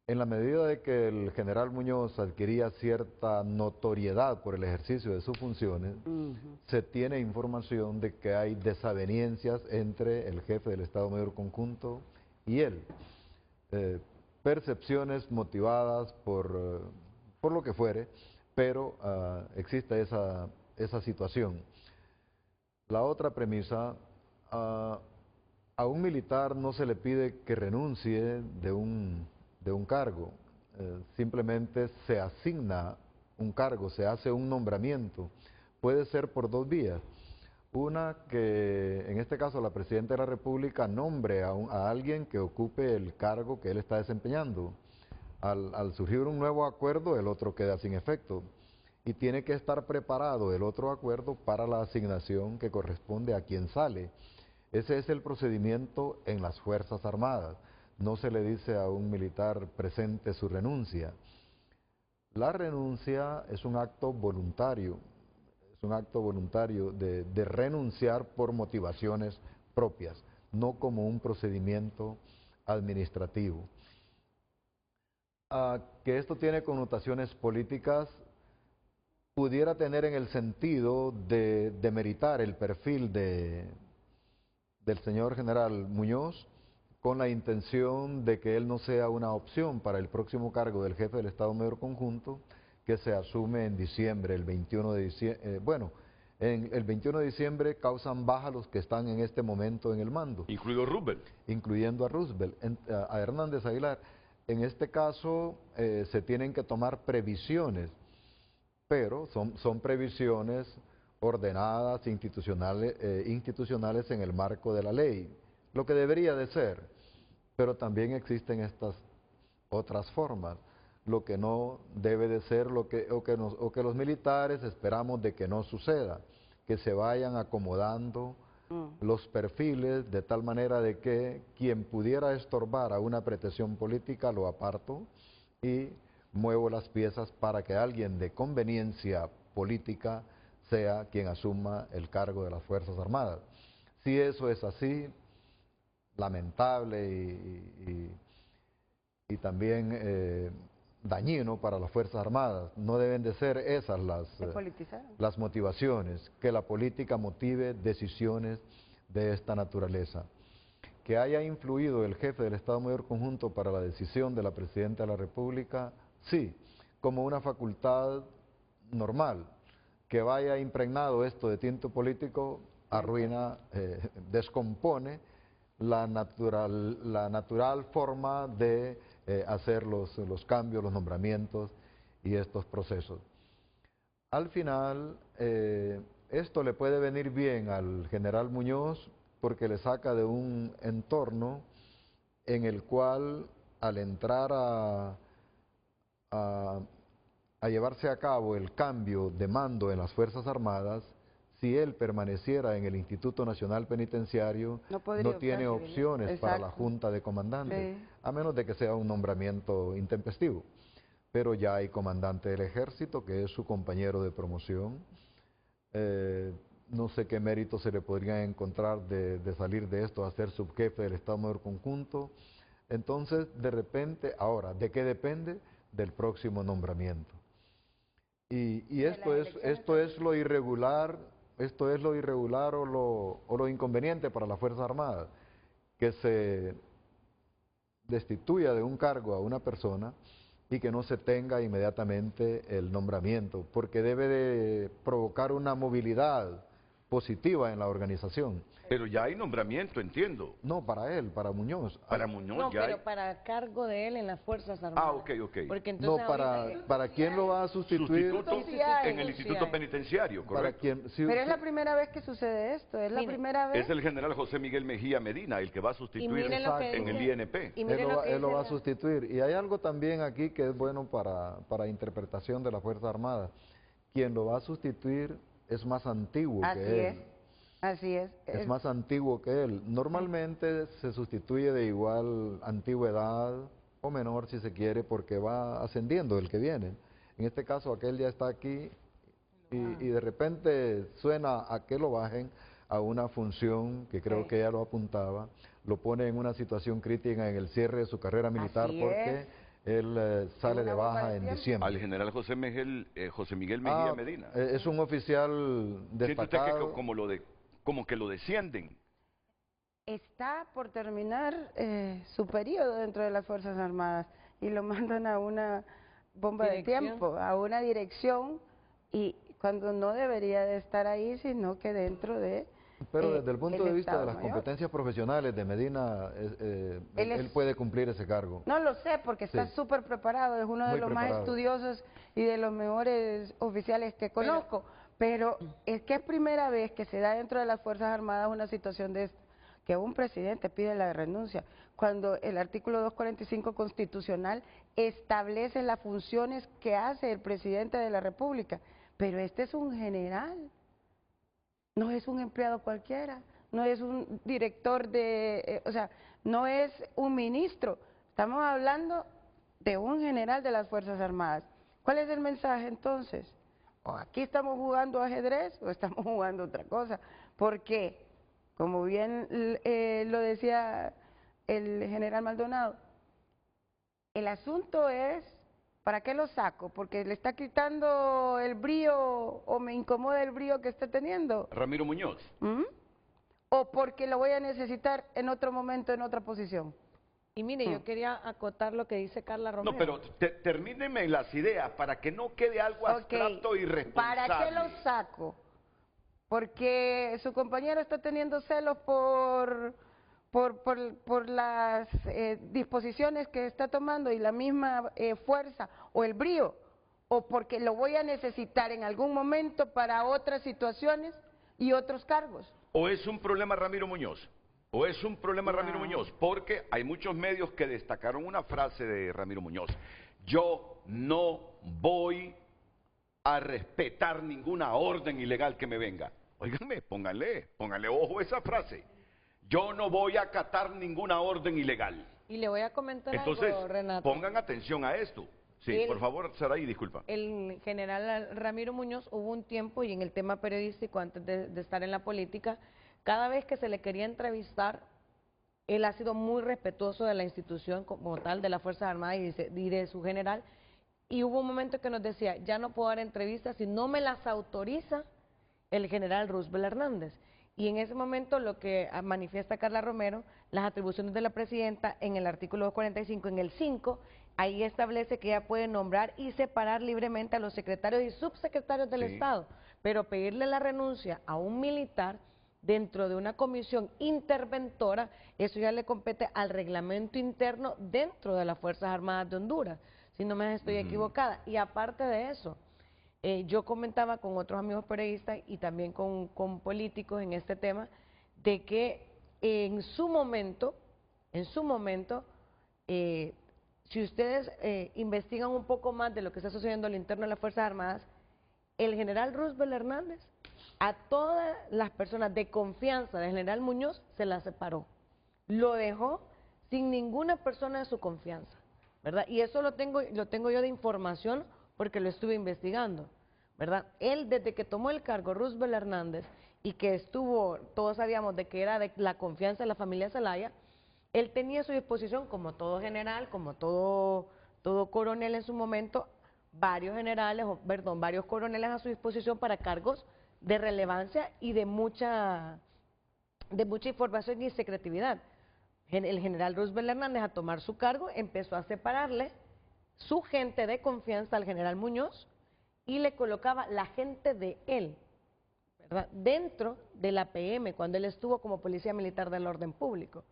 S4: En la medida de que el general Muñoz adquiría cierta notoriedad por el ejercicio de sus funciones, se tiene información de que hay desavenencias entre el jefe del Estado Mayor Conjunto y él. Percepciones motivadas por lo que fuere, pero existe esa situación. La otra premisa, a un militar no se le pide que renuncie de un cargo, simplemente se asigna un cargo, se hace un nombramiento. Puede ser por dos vías. Una, que en este caso la Presidenta de la República nombre a alguien que ocupe el cargo que él está desempeñando. Al surgir un nuevo acuerdo, el otro queda sin efecto. Y tiene que estar preparado el otro acuerdo para la asignación que corresponde a quien sale. Ese es el procedimiento en las Fuerzas Armadas. No se le dice a un militar presente su renuncia. La renuncia es un acto voluntario. Es un acto voluntario de renunciar por motivaciones propias, no como un procedimiento administrativo. Que esto tiene connotaciones políticas, pudiera tener en el sentido de demeritar el perfil del señor general Muñoz, con la intención de que él no sea una opción para el próximo cargo del jefe del Estado Mayor Conjunto, que se asume en diciembre, el 21 de diciembre. El 21 de diciembre causan baja los que están en este momento en el mando.
S12: Incluido Roosevelt.
S4: Incluyendo a Roosevelt, a Hernández Aguilar. En este caso se tienen que tomar previsiones, pero son previsiones ordenadas, institucionales en el marco de la ley, lo que debería de ser, pero también existen estas otras formas, lo que no debe de ser, o que los militares esperamos de que no suceda, que se vayan acomodando los perfiles de tal manera de que quien pudiera estorbar a una pretensión política lo aparto y muevo las piezas para que alguien de conveniencia política sea quien asuma el cargo de las Fuerzas Armadas. Si eso es así, lamentable y también dañino para las Fuerzas Armadas. No deben de ser esas las motivaciones, que la política motive decisiones de esta naturaleza. Que haya influido el jefe del Estado Mayor Conjunto para la decisión de la Presidenta de la República, sí, como una facultad normal. Que vaya impregnado esto de tinte político, arruina, descompone la natural forma de hacer los cambios, los nombramientos y estos procesos. Al final, esto le puede venir bien al general Muñoz porque le saca de un entorno en el cual al entrar a llevarse a cabo el cambio de mando en las Fuerzas Armadas, si él permaneciera en el Instituto Nacional Penitenciario, no tiene opciones para la Junta de Comandantes, a menos de que sea un nombramiento intempestivo. Pero ya hay comandante del Ejército, que es su compañero de promoción. No sé qué mérito se le podría encontrar de salir de esto a ser subjefe del Estado Mayor Conjunto. Entonces, de repente, ahora, ¿de qué depende? del próximo nombramiento. Y esto es lo irregular, o lo inconveniente para las Fuerzas Armadas, que se destituya de un cargo a una persona y que no se tenga inmediatamente el nombramiento, porque debe de provocar una movilidad positiva en la organización.
S12: Pero ya hay nombramiento, entiendo.
S4: No, para él, para Muñoz.
S12: Para Muñoz
S2: No,
S12: ya
S2: pero
S12: hay.
S2: para cargo de él en las Fuerzas Armadas.
S12: Ah, ok.
S2: Porque
S4: No,
S2: entonces
S4: para quién lo va a sustituir.
S12: Sustituto en el Instituto Penitenciario, correcto.
S3: Pero es la primera vez que sucede esto, es la primera vez.
S12: Es el general José Miguel Mejía Medina el que va a sustituir en el INP.
S4: Él lo va a sustituir. Y hay algo también aquí que es bueno para interpretación de las Fuerzas Armadas. Quien lo va a sustituir es más antiguo que él.
S3: Así es.
S4: Es más antiguo que él. Normalmente se sustituye de igual antigüedad o menor si se quiere porque va ascendiendo el que viene. En este caso aquel ya está aquí y de repente suena a que lo bajen a una función que creo que ella lo apuntaba, lo pone en una situación crítica en el cierre de su carrera militar porque él sale de baja en diciembre.
S12: Al general José Miguel Mejía Medina.
S4: Es un oficial destacado.
S12: ¿Siente usted que como que lo descienden?
S3: Está por terminar su periodo dentro de las Fuerzas Armadas y lo mandan a una bomba de tiempo, a una dirección, y cuando no debería de estar ahí, sino que dentro de...
S4: Pero desde el punto de vista de las competencias profesionales de Medina, él puede cumplir ese cargo.
S3: No lo sé, porque está súper preparado, es uno de los más estudiosos y de los mejores oficiales que conozco. Pero es que es primera vez que se da dentro de las Fuerzas Armadas una situación de que un presidente pide la renuncia, cuando el artículo 245 constitucional establece las funciones que hace el presidente de la República. Pero este es un general, no es un empleado cualquiera, no es un director no es un ministro. Estamos hablando de un general de las Fuerzas Armadas. ¿Cuál es el mensaje entonces? O aquí estamos jugando ajedrez o estamos jugando otra cosa, porque, como bien lo decía el general Maldonado, el asunto es, ¿para qué lo saco? ¿Porque le está quitando el brío o me incomoda el brío que está teniendo?
S12: Ramiro Muñoz.
S3: ¿O porque lo voy a necesitar en otro momento, en otra posición?
S2: Y mire, yo quería acotar lo que dice Carla Romero.
S12: No, pero termíneme las ideas para que no quede algo abstracto y irresponsable.
S3: ¿Para qué lo saco? Porque su compañero está teniendo celos por las disposiciones que está tomando y la misma fuerza o el brío, o porque lo voy a necesitar en algún momento para otras situaciones y otros cargos.
S12: ¿O es un problema Ramiro Muñoz? Ramiro Muñoz, porque hay muchos medios que destacaron una frase de Ramiro Muñoz: yo no voy a respetar ninguna orden ilegal que me venga. Óiganme, pónganle ojo a esa frase. Yo no voy a acatar ninguna orden ilegal.
S2: Y le voy a comentar
S12: Entonces,
S2: algo, Renato.
S12: Pongan atención a esto. Sí, por favor, Saraí, disculpa.
S2: El general Ramiro Muñoz hubo un tiempo, y en el tema periodístico, antes de estar en la política, cada vez que se le quería entrevistar, él ha sido muy respetuoso de la institución como tal, de las Fuerzas Armadas y de su general, y hubo un momento que nos decía, ya no puedo dar entrevistas si no me las autoriza el general Roosevelt Hernández. Y en ese momento lo que manifiesta Carla Romero, las atribuciones de la presidenta en el artículo 245, en el 5, ahí establece que ella puede nombrar y separar libremente a los secretarios y subsecretarios del Estado, pero pedirle la renuncia a un militar dentro de una comisión interventora, eso ya le compete al reglamento interno dentro de las Fuerzas Armadas de Honduras, si no me estoy equivocada. Y aparte de eso, yo comentaba con otros amigos periodistas y también con políticos en este tema, de que en su momento, si ustedes investigan un poco más de lo que está sucediendo al interno de las Fuerzas Armadas, el general Roosevelt Hernández, a todas las personas de confianza del general Muñoz, se las separó. Lo dejó sin ninguna persona de su confianza, ¿verdad? Y eso lo tengo yo de información porque lo estuve investigando, ¿verdad? Él, desde que tomó el cargo, Roosevelt Hernández, y que estuvo, todos sabíamos de que era de la confianza de la familia Zelaya, él tenía a su disposición, como todo general, como todo todo coronel en su momento, varios generales, varios coroneles a su disposición para cargos de relevancia y de mucha información y secretividad. El general Roosevelt Hernández, a tomar su cargo, empezó a separarle su gente de confianza al general Muñoz y le colocaba la gente de él, ¿verdad?, dentro de la PM, cuando él estuvo como policía militar del orden público.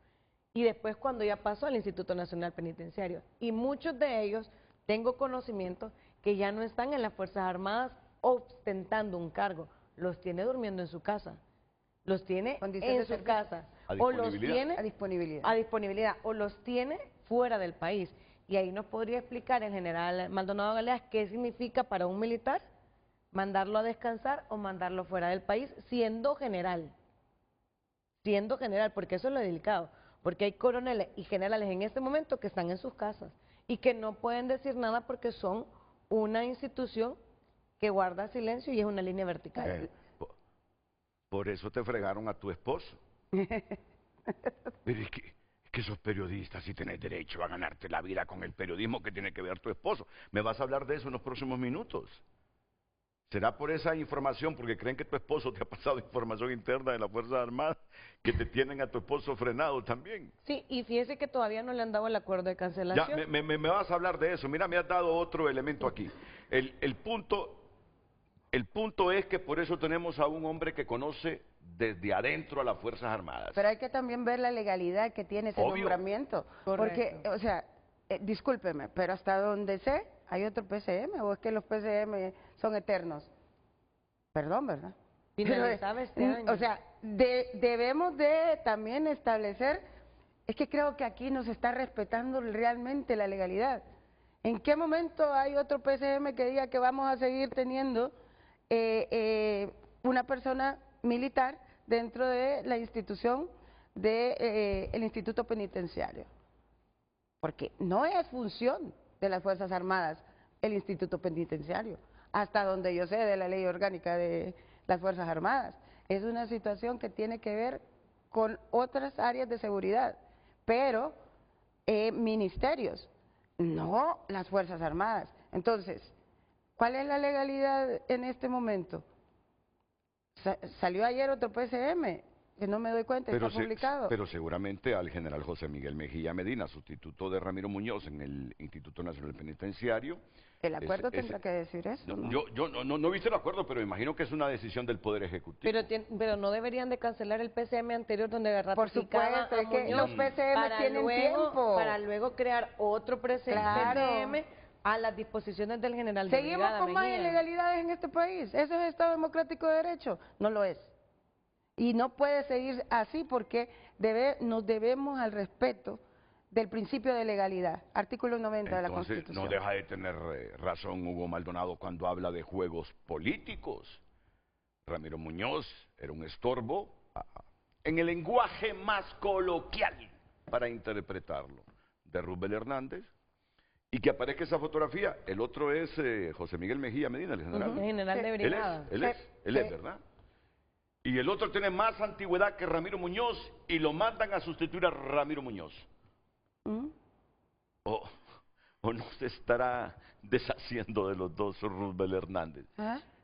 S2: Y después cuando ya pasó al Instituto Nacional Penitenciario. Y muchos de ellos, tengo conocimiento, que ya no están en las Fuerzas Armadas ostentando un cargo, los tiene durmiendo en su casa, los tiene en su casa, o los tiene a disponibilidad, o los tiene fuera del país. Y ahí nos podría explicar el general Maldonado Galeas qué significa para un militar mandarlo a descansar o mandarlo fuera del país, siendo general, porque eso es lo delicado, porque hay coroneles y generales en este momento que están en sus casas y que no pueden decir nada porque son una institución que guarda silencio y es una línea vertical.
S12: Por eso te fregaron a tu esposo. Pero es que sos periodista, si tenés derecho a ganarte la vida con el periodismo que tiene que ver tu esposo. ¿Me vas a hablar de eso en los próximos minutos? ¿Será por esa información, porque creen que tu esposo te ha pasado información interna de las Fuerzas Armadas, que te tienen a tu esposo frenado también?
S2: Sí, y fíjese que todavía no le han dado el acuerdo de cancelación.
S12: Ya, me vas a hablar de eso. Mira, me has dado otro elemento aquí. El punto es que por eso tenemos a un hombre que conoce desde adentro a las Fuerzas Armadas.
S3: Pero hay que también ver la legalidad que tiene ese nombramiento. Porque, o sea, discúlpeme, pero hasta donde sé, ¿hay otro PCM o es que los PCM son eternos? Perdón, ¿verdad?
S2: Finalizaba este año.
S3: O sea, debemos de también establecer, es que creo que aquí nos está respetando realmente la legalidad. ¿En qué momento hay otro PCM que diga que vamos a seguir teniendo una persona militar dentro de la institución del Instituto Penitenciario? Porque no es función de las Fuerzas Armadas el Instituto Penitenciario, hasta donde yo sé de la ley orgánica de las Fuerzas Armadas. Es una situación que tiene que ver con otras áreas de seguridad, pero ministerios, no las Fuerzas Armadas. Entonces, ¿cuál es la legalidad en este momento? Salió ayer otro PCM, que no me doy cuenta, está publicado.
S1: Pero seguramente al general José Miguel Mejía Medina, sustituto de Ramiro Muñoz en el Instituto Nacional Penitenciario.
S3: El acuerdo tendrá que decir eso.
S1: Yo no viste el acuerdo, pero imagino que es una decisión del Poder Ejecutivo.
S2: Pero no deberían de cancelar el PCM anterior donde ratificaba
S3: Por supuesto, es que los PCM tienen tiempo.
S2: Para luego crear otro PCM a las disposiciones del general de
S3: Seguimos
S2: brigada,
S3: con más ilegalidades en este país. ¿Eso es Estado Democrático de Derecho? No lo es. Y no puede seguir así porque nos debemos al respeto del principio de legalidad, artículo 90 de la Constitución.
S1: No deja de tener razón Hugo Maldonado cuando habla de juegos políticos. Ramiro Muñoz era un estorbo en el lenguaje más coloquial para interpretarlo de Roosevelt Hernández, y que aparezca esa fotografía. El otro es José Miguel Mejía Medina, el general.
S2: El general de brigada.
S1: Él es, ¿verdad? Y el otro tiene más antigüedad que Ramiro Muñoz y lo mandan a sustituir a Ramiro Muñoz. ¿O no se estará deshaciendo de los dos Roosevelt Hernández?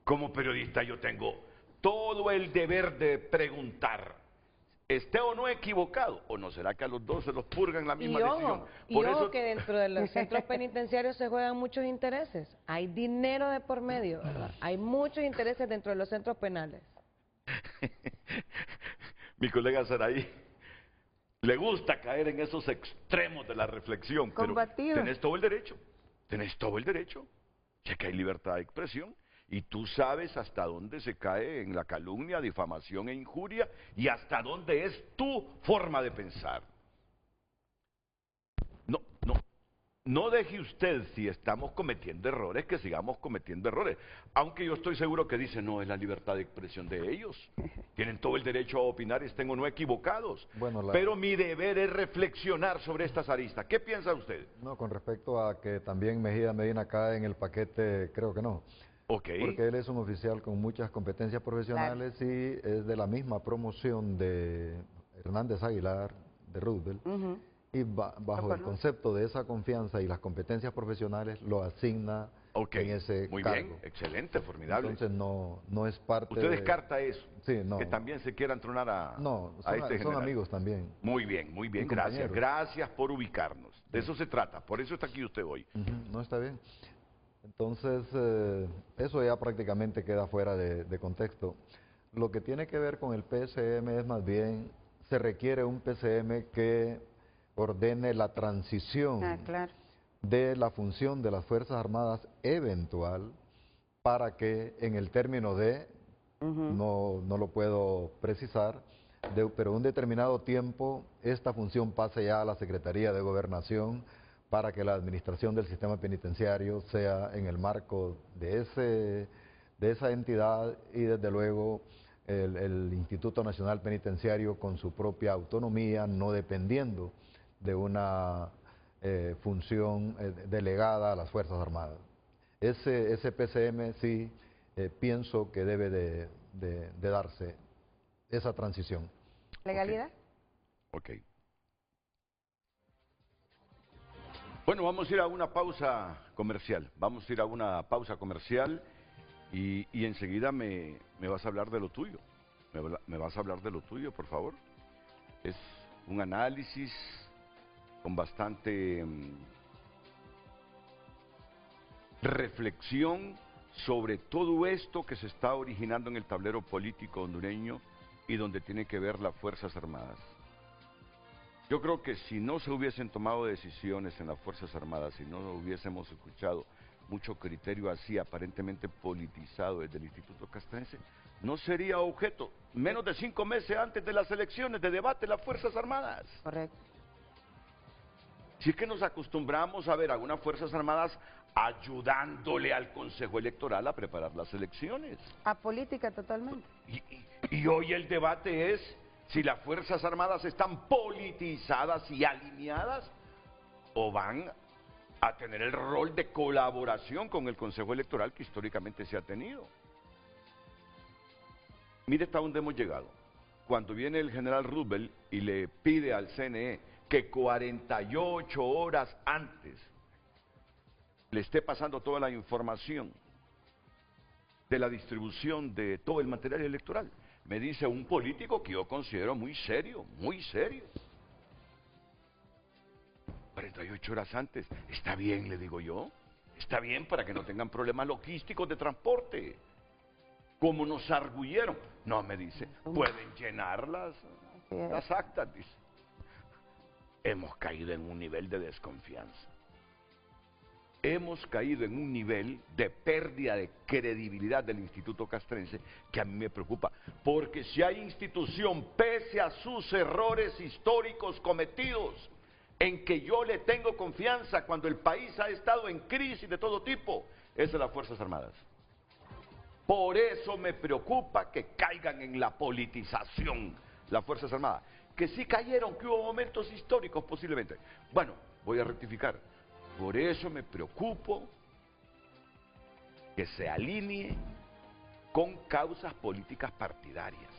S1: Como periodista yo tengo todo el deber de preguntar, esté o no equivocado, o no será que a los dos se los purgan la misma decisión.
S2: Por eso que dentro de los centros penitenciarios se juegan muchos intereses, hay dinero de por medio, ¿verdad? Hay muchos intereses dentro de los centros penales.
S12: Mi colega Saraí le gusta caer en esos extremos de la reflexión, pero tenés todo el derecho, ya que hay libertad de expresión, y tú sabes hasta dónde se cae en la calumnia, difamación e injuria, y hasta dónde es tu forma de pensar. No deje usted, si estamos cometiendo errores, que sigamos cometiendo errores. Aunque yo estoy seguro que dice, no, es la libertad de expresión de ellos. Tienen todo el derecho a opinar, estén o no equivocados. Pero mi deber es reflexionar sobre estas aristas. ¿Qué piensa usted?
S4: No, con respecto a que también Mejía Medina cae en el paquete, creo que no. Porque él es un oficial con muchas competencias profesionales y es de la misma promoción de Hernández Aguilar, de Roosevelt. Y bajo el concepto de esa confianza y las competencias profesionales lo asigna en ese
S12: muy
S4: cargo.
S12: bien, excelente, formidable.
S4: Entonces no es parte
S12: ¿Usted descarta eso?
S4: Sí, no.
S12: Que también se quieran tronar a este
S4: son
S12: general.
S4: amigos también.
S12: Muy bien, gracias. Gracias por ubicarnos. De eso se trata, por eso está aquí usted hoy.
S4: No, está bien. Entonces, eso ya prácticamente queda fuera de contexto. Lo que tiene que ver con el PSM es más bien, se requiere un PSM que ordene la transición de la función de las Fuerzas Armadas eventual para que en el término de, no lo puedo precisar, pero un determinado tiempo esta función pase ya a la Secretaría de Gobernación para que la administración del sistema penitenciario sea en el marco de esa entidad y desde luego el Instituto Nacional Penitenciario con su propia autonomía, no dependiendo de una función delegada a las Fuerzas Armadas. Ese PCM sí pienso que debe de darse esa transición.
S7: ¿Legalidad?
S12: Ok. Bueno, vamos a ir a una pausa comercial. Vamos a ir a una pausa comercial y enseguida me vas a hablar de lo tuyo. Me vas a hablar de lo tuyo, por favor. Es un análisis con bastante reflexión sobre todo esto que se está originando en el tablero político hondureño y donde tiene que ver las Fuerzas Armadas. Yo creo que si no se hubiesen tomado decisiones en las Fuerzas Armadas, si no hubiésemos escuchado mucho criterio así aparentemente politizado desde el Instituto Castrense, no sería objeto, menos de 5 meses antes de las elecciones, de debate en las Fuerzas Armadas.
S3: Correcto.
S12: Si es que nos acostumbramos a ver a algunas Fuerzas Armadas ayudándole al Consejo Electoral a preparar las elecciones.
S3: A política totalmente.
S12: Y hoy el debate es si las Fuerzas Armadas están politizadas y alineadas o van a tener el rol de colaboración con el Consejo Electoral que históricamente se ha tenido. Mire hasta dónde hemos llegado. Cuando viene el general Roosevelt y le pide al CNE que 48 horas antes le esté pasando toda la información de la distribución de todo el material electoral, me dice un político que yo considero muy serio, muy serio. 48 horas antes, está bien, le digo yo, está bien para que no tengan problemas logísticos de transporte. Como nos arguyeron, no, me dice, pueden llenar las actas, dice. Hemos caído en un nivel de desconfianza. Hemos caído en un nivel de pérdida de credibilidad del Instituto Castrense que a mí me preocupa. Porque si hay institución, pese a sus errores históricos cometidos, en que yo le tengo confianza cuando el país ha estado en crisis de todo tipo, es de las Fuerzas Armadas. Por eso me preocupa que caigan en la politización las Fuerzas Armadas. Que sí cayeron, que hubo momentos históricos posiblemente. Bueno, voy a rectificar. Por eso me preocupo que se alinee con causas políticas partidarias,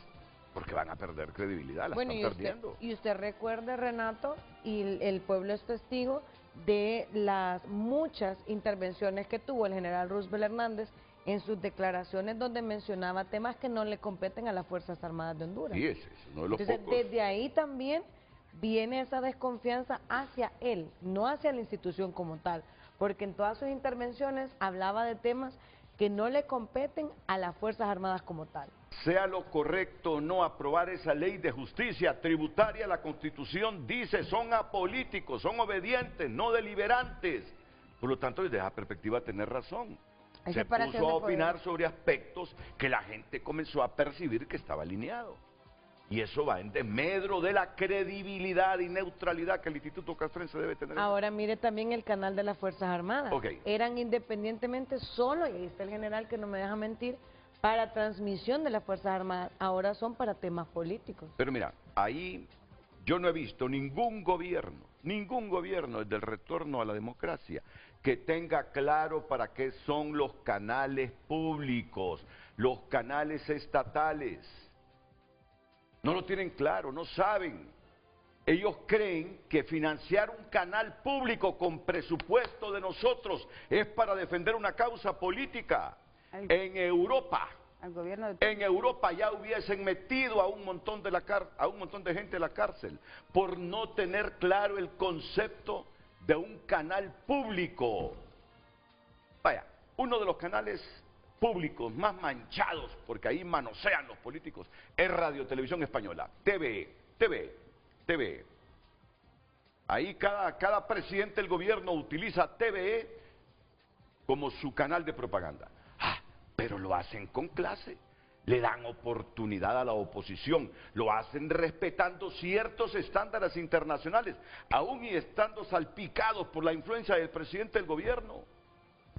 S12: porque van a perder credibilidad, la están perdiendo.
S2: Y usted recuerde, Renato, y el pueblo es testigo de las muchas intervenciones que tuvo el general Roosevelt Hernández en sus declaraciones donde mencionaba temas que no le competen a las Fuerzas Armadas de Honduras.
S12: Sí, ese es uno de los
S2: Entonces,
S12: pocos.
S2: desde ahí también viene esa desconfianza hacia él, no hacia la institución como tal, porque en todas sus intervenciones hablaba de temas que no le competen a las Fuerzas Armadas como tal.
S12: Sea lo correcto o no aprobar esa ley de justicia tributaria, la Constitución dice son apolíticos, son obedientes, no deliberantes. Por lo tanto, desde esa perspectiva tener razón. Se puso a opinar sobre aspectos que la gente comenzó a percibir que estaba alineado. Y eso va en desmedro de la credibilidad y neutralidad que el Instituto Castrense debe tener.
S2: Ahora mire también el canal de las Fuerzas Armadas. Eran independientemente solo, y ahí está el general que no me deja mentir, para transmisión de las Fuerzas Armadas. Ahora son para temas políticos.
S12: Pero mira, ahí yo no he visto ningún gobierno desde el retorno a la democracia que tenga claro para qué son los canales públicos, los canales estatales. No lo tienen claro, no saben. Ellos creen que financiar un canal público con presupuesto de nosotros es para defender una causa política. En Europa, en Europa ya hubiesen metido a un montón de gente en la cárcel por no tener claro el concepto de un canal público. Vaya, uno de los canales públicos más manchados, porque ahí manosean los políticos, es Radio Televisión Española, TVE. Ahí cada presidente del gobierno utiliza TVE como su canal de propaganda. Pero lo hacen con clase, le dan oportunidad a la oposición, lo hacen respetando ciertos estándares internacionales, aún y estando salpicados por la influencia del presidente del gobierno.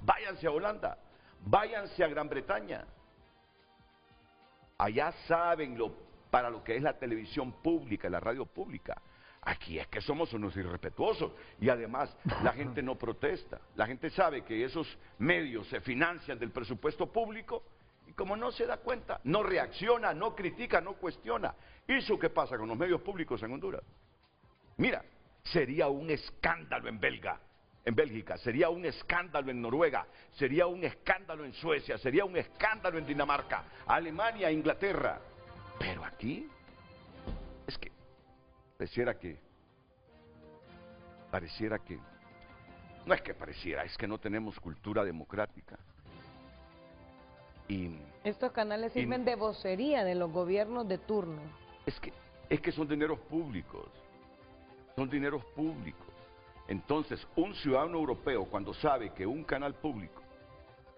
S12: Váyanse a Holanda, váyanse a Gran Bretaña. Allá saben para lo que es la televisión pública, la radio pública. Aquí es que somos unos irrespetuosos y además la gente no protesta. La gente sabe que esos medios se financian del presupuesto público y como no se da cuenta, no reacciona, no critica, no cuestiona. ¿Y eso qué pasa con los medios públicos en Honduras? Mira, sería un escándalo en Bélgica, sería un escándalo en Noruega, sería un escándalo en Suecia, sería un escándalo en Dinamarca, Alemania, Inglaterra. Pero aquí, es que pareciera que, no es que pareciera, es que no tenemos cultura democrática. Y
S2: estos canales sirven de vocería de los gobiernos de turno.
S12: Es que son dineros públicos, Entonces, un ciudadano europeo cuando sabe que un canal público,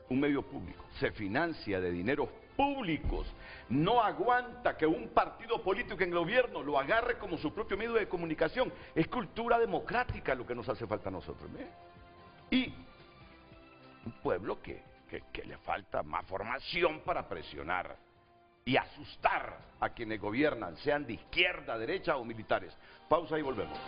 S12: un medio público, se financia de dineros públicos, no aguanta que un partido político en el gobierno lo agarre como su propio medio de comunicación. Es cultura democrática lo que nos hace falta a nosotros. Y un pueblo que le falta más formación para presionar y asustar a quienes gobiernan, sean de izquierda, derecha o militares. Pausa y volvemos.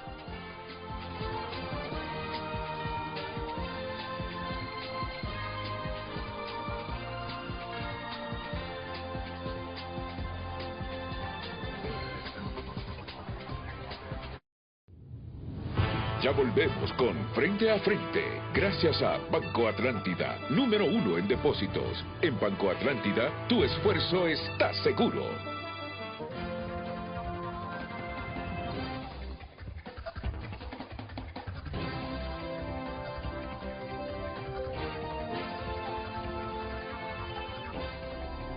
S5: Ya volvemos con Frente a Frente, gracias a Banco Atlántida, número 1 en depósitos. En Banco Atlántida, tu esfuerzo está seguro.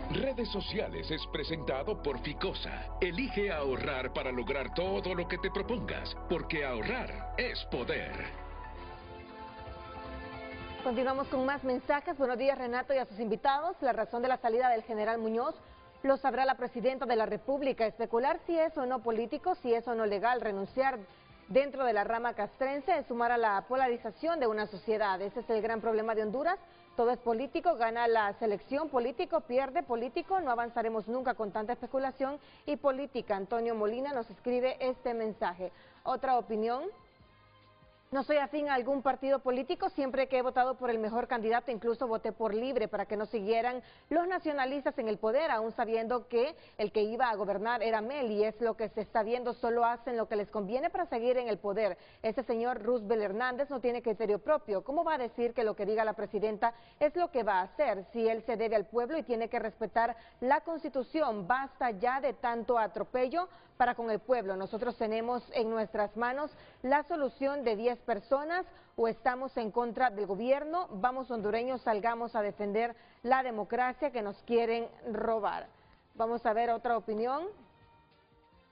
S5: Redes Sociales es presentado por Ficosa. Elige ahorrar para lograr todo lo que te propongas, porque ahorrar es poder.
S7: Continuamos con más mensajes. Buenos días, Renato, y a sus invitados. La razón de la salida del general Muñoz lo sabrá la presidenta de la República. Especular si es o no político, si es o no legal renunciar dentro de la rama castrense es sumar a la polarización de una sociedad. Ese es el gran problema de Honduras. Todo es político, gana la selección, político, pierde, político, no avanzaremos nunca con tanta especulación y política. Antonio Molina nos escribe este mensaje. Otra opinión. No soy afín a algún partido político, siempre que he votado por el mejor candidato, incluso voté por Libre para que no siguieran los nacionalistas en el poder, aún sabiendo que el que iba a gobernar era Mel, y es lo que se está viendo, solo hacen lo que les conviene para seguir en el poder. Ese señor Roosevelt Hernández no tiene criterio propio. ¿Cómo va a decir que lo que diga la presidenta es lo que va a hacer? Si él se debe al pueblo y tiene que respetar la Constitución, basta ya de tanto atropello para con el pueblo. Nosotros tenemos en nuestras manos la solución de 10 personas, o estamos en contra del gobierno. Vamos, hondureños, salgamos a defender la democracia que nos quieren robar. Vamos a ver otra opinión.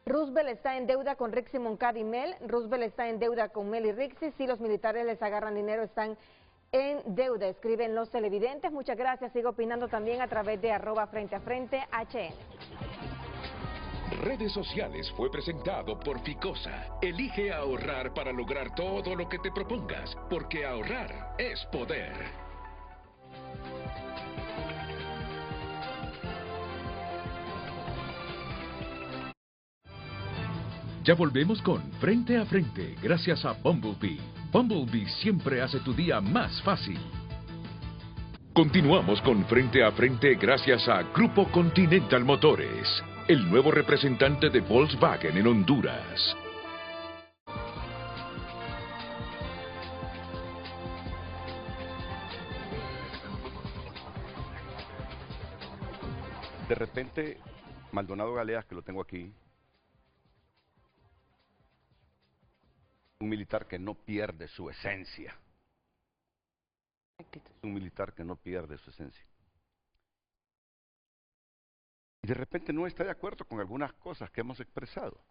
S7: Roosevelt está en deuda con Rixi, Moncada y Mel. Roosevelt está en deuda con Mel y Rixi. Si los militares les agarran dinero, están en deuda, escriben los televidentes. Muchas gracias. Sigo opinando también a través de @FrenteAFrente HN.
S5: Redes Sociales fue presentado por Ficosa. Elige ahorrar para lograr todo lo que te propongas, porque ahorrar es poder. Ya volvemos con Frente a Frente, gracias a Bumblebee. Bumblebee siempre hace tu día más fácil. Continuamos con Frente a Frente gracias a Grupo Continental Motores, el nuevo representante de Volkswagen en Honduras.
S1: De repente, Maldonado Galeas, que lo tengo aquí, un militar que no pierde su esencia. Un militar que no pierde su esencia. Y de repente no está de acuerdo con algunas cosas que hemos expresado.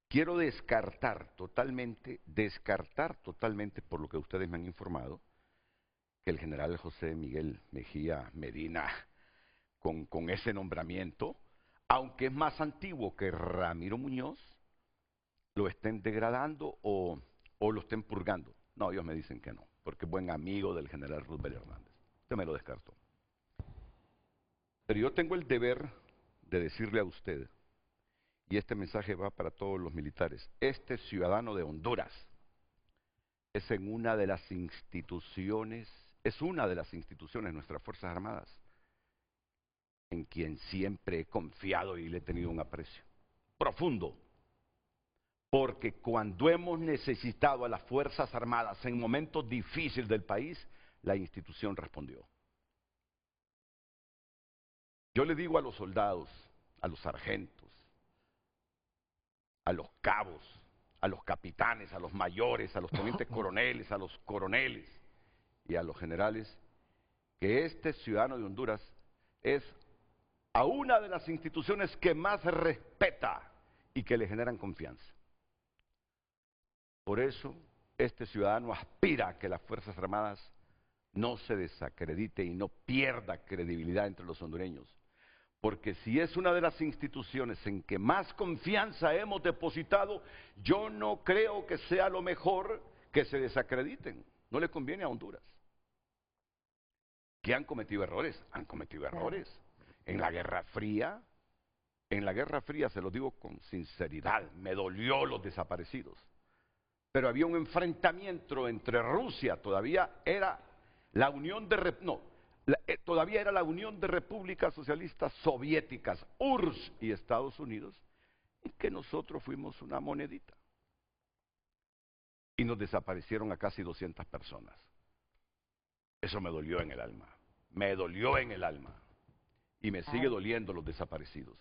S1: Quiero descartar totalmente, por lo que ustedes me han informado, que el general José Miguel Mejía Medina, con ese nombramiento, aunque es más antiguo que Ramiro Muñoz, lo estén degradando o lo estén purgando. No, ellos me dicen que no, porque es buen amigo del general Roosevelt Hernández. Usted me lo descartó. Pero yo tengo el deber de decirle a usted, y este mensaje va para todos los militares, este ciudadano de Honduras es una de las instituciones de nuestras Fuerzas Armadas en quien siempre he confiado y le he tenido un aprecio profundo. Porque cuando hemos necesitado a las Fuerzas Armadas en momentos difíciles del país, la institución respondió. Yo le digo a los soldados, a los sargentos, a los cabos, a los capitanes, a los mayores, a los tenientes coroneles, a los coroneles y a los generales, que este ciudadano de Honduras es a una de las instituciones que más respeta y que le generan confianza. Por eso, este ciudadano aspira a que las Fuerzas Armadas no se desacredite y no pierda credibilidad entre los hondureños. Porque si es una de las instituciones en que más confianza hemos depositado, yo no creo que sea lo mejor que se desacrediten. No le conviene a Honduras. ¿Que han cometido errores? Han cometido errores. En la Guerra Fría, se lo digo con sinceridad, me dolió los desaparecidos. Pero había un enfrentamiento entre Rusia, todavía era la Unión de Repúblicas Socialistas Soviéticas, URSS y Estados Unidos, y que nosotros fuimos una monedita. Y nos desaparecieron a casi 200 personas. Eso me dolió en el alma. Me dolió en el alma. Y me sigue doliendo los desaparecidos.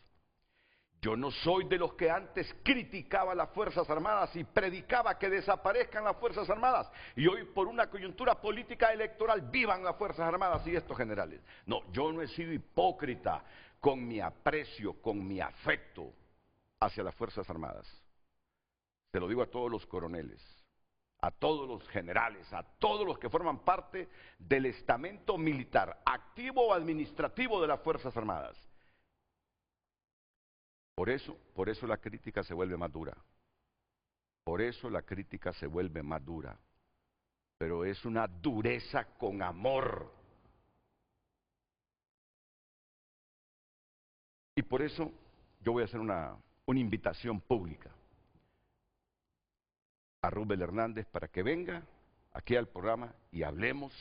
S1: Yo no soy de los que antes criticaba las Fuerzas Armadas y predicaba que desaparezcan las Fuerzas Armadas. Y hoy por una coyuntura política electoral vivan las Fuerzas Armadas y estos generales. No, yo no he sido hipócrita con mi aprecio, con mi afecto hacia las Fuerzas Armadas. Se lo digo a todos los coroneles, a todos los generales, a todos los que forman parte del estamento militar, activo o administrativo de las Fuerzas Armadas. Por eso la crítica se vuelve más dura. Por eso la crítica se vuelve más dura. Pero es una dureza con amor. Y por eso yo voy a hacer una invitación pública a Roosevelt Hernández para que venga aquí al programa y hablemos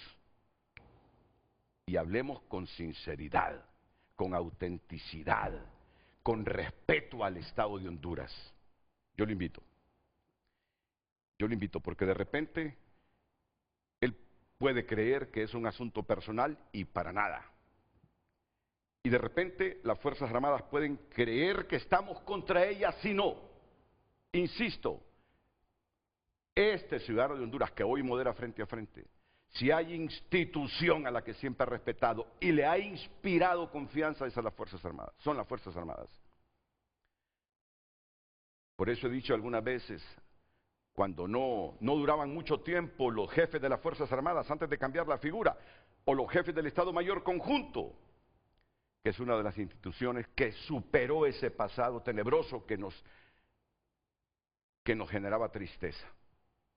S1: con sinceridad, con autenticidad, con respeto al Estado de Honduras. Yo lo invito porque de repente él puede creer que es un asunto personal y para nada. Y de repente las Fuerzas Armadas pueden creer que estamos contra ellas, si no. Insisto, este ciudadano de Honduras que hoy modera Frente a Frente, si hay institución a la que siempre ha respetado y le ha inspirado confianza, es a las Fuerzas Armadas, son las Fuerzas Armadas. Por eso he dicho algunas veces, cuando no duraban mucho tiempo los jefes de las Fuerzas Armadas antes de cambiar la figura, o los jefes del Estado Mayor Conjunto, que es una de las instituciones que superó ese pasado tenebroso que nos generaba tristeza,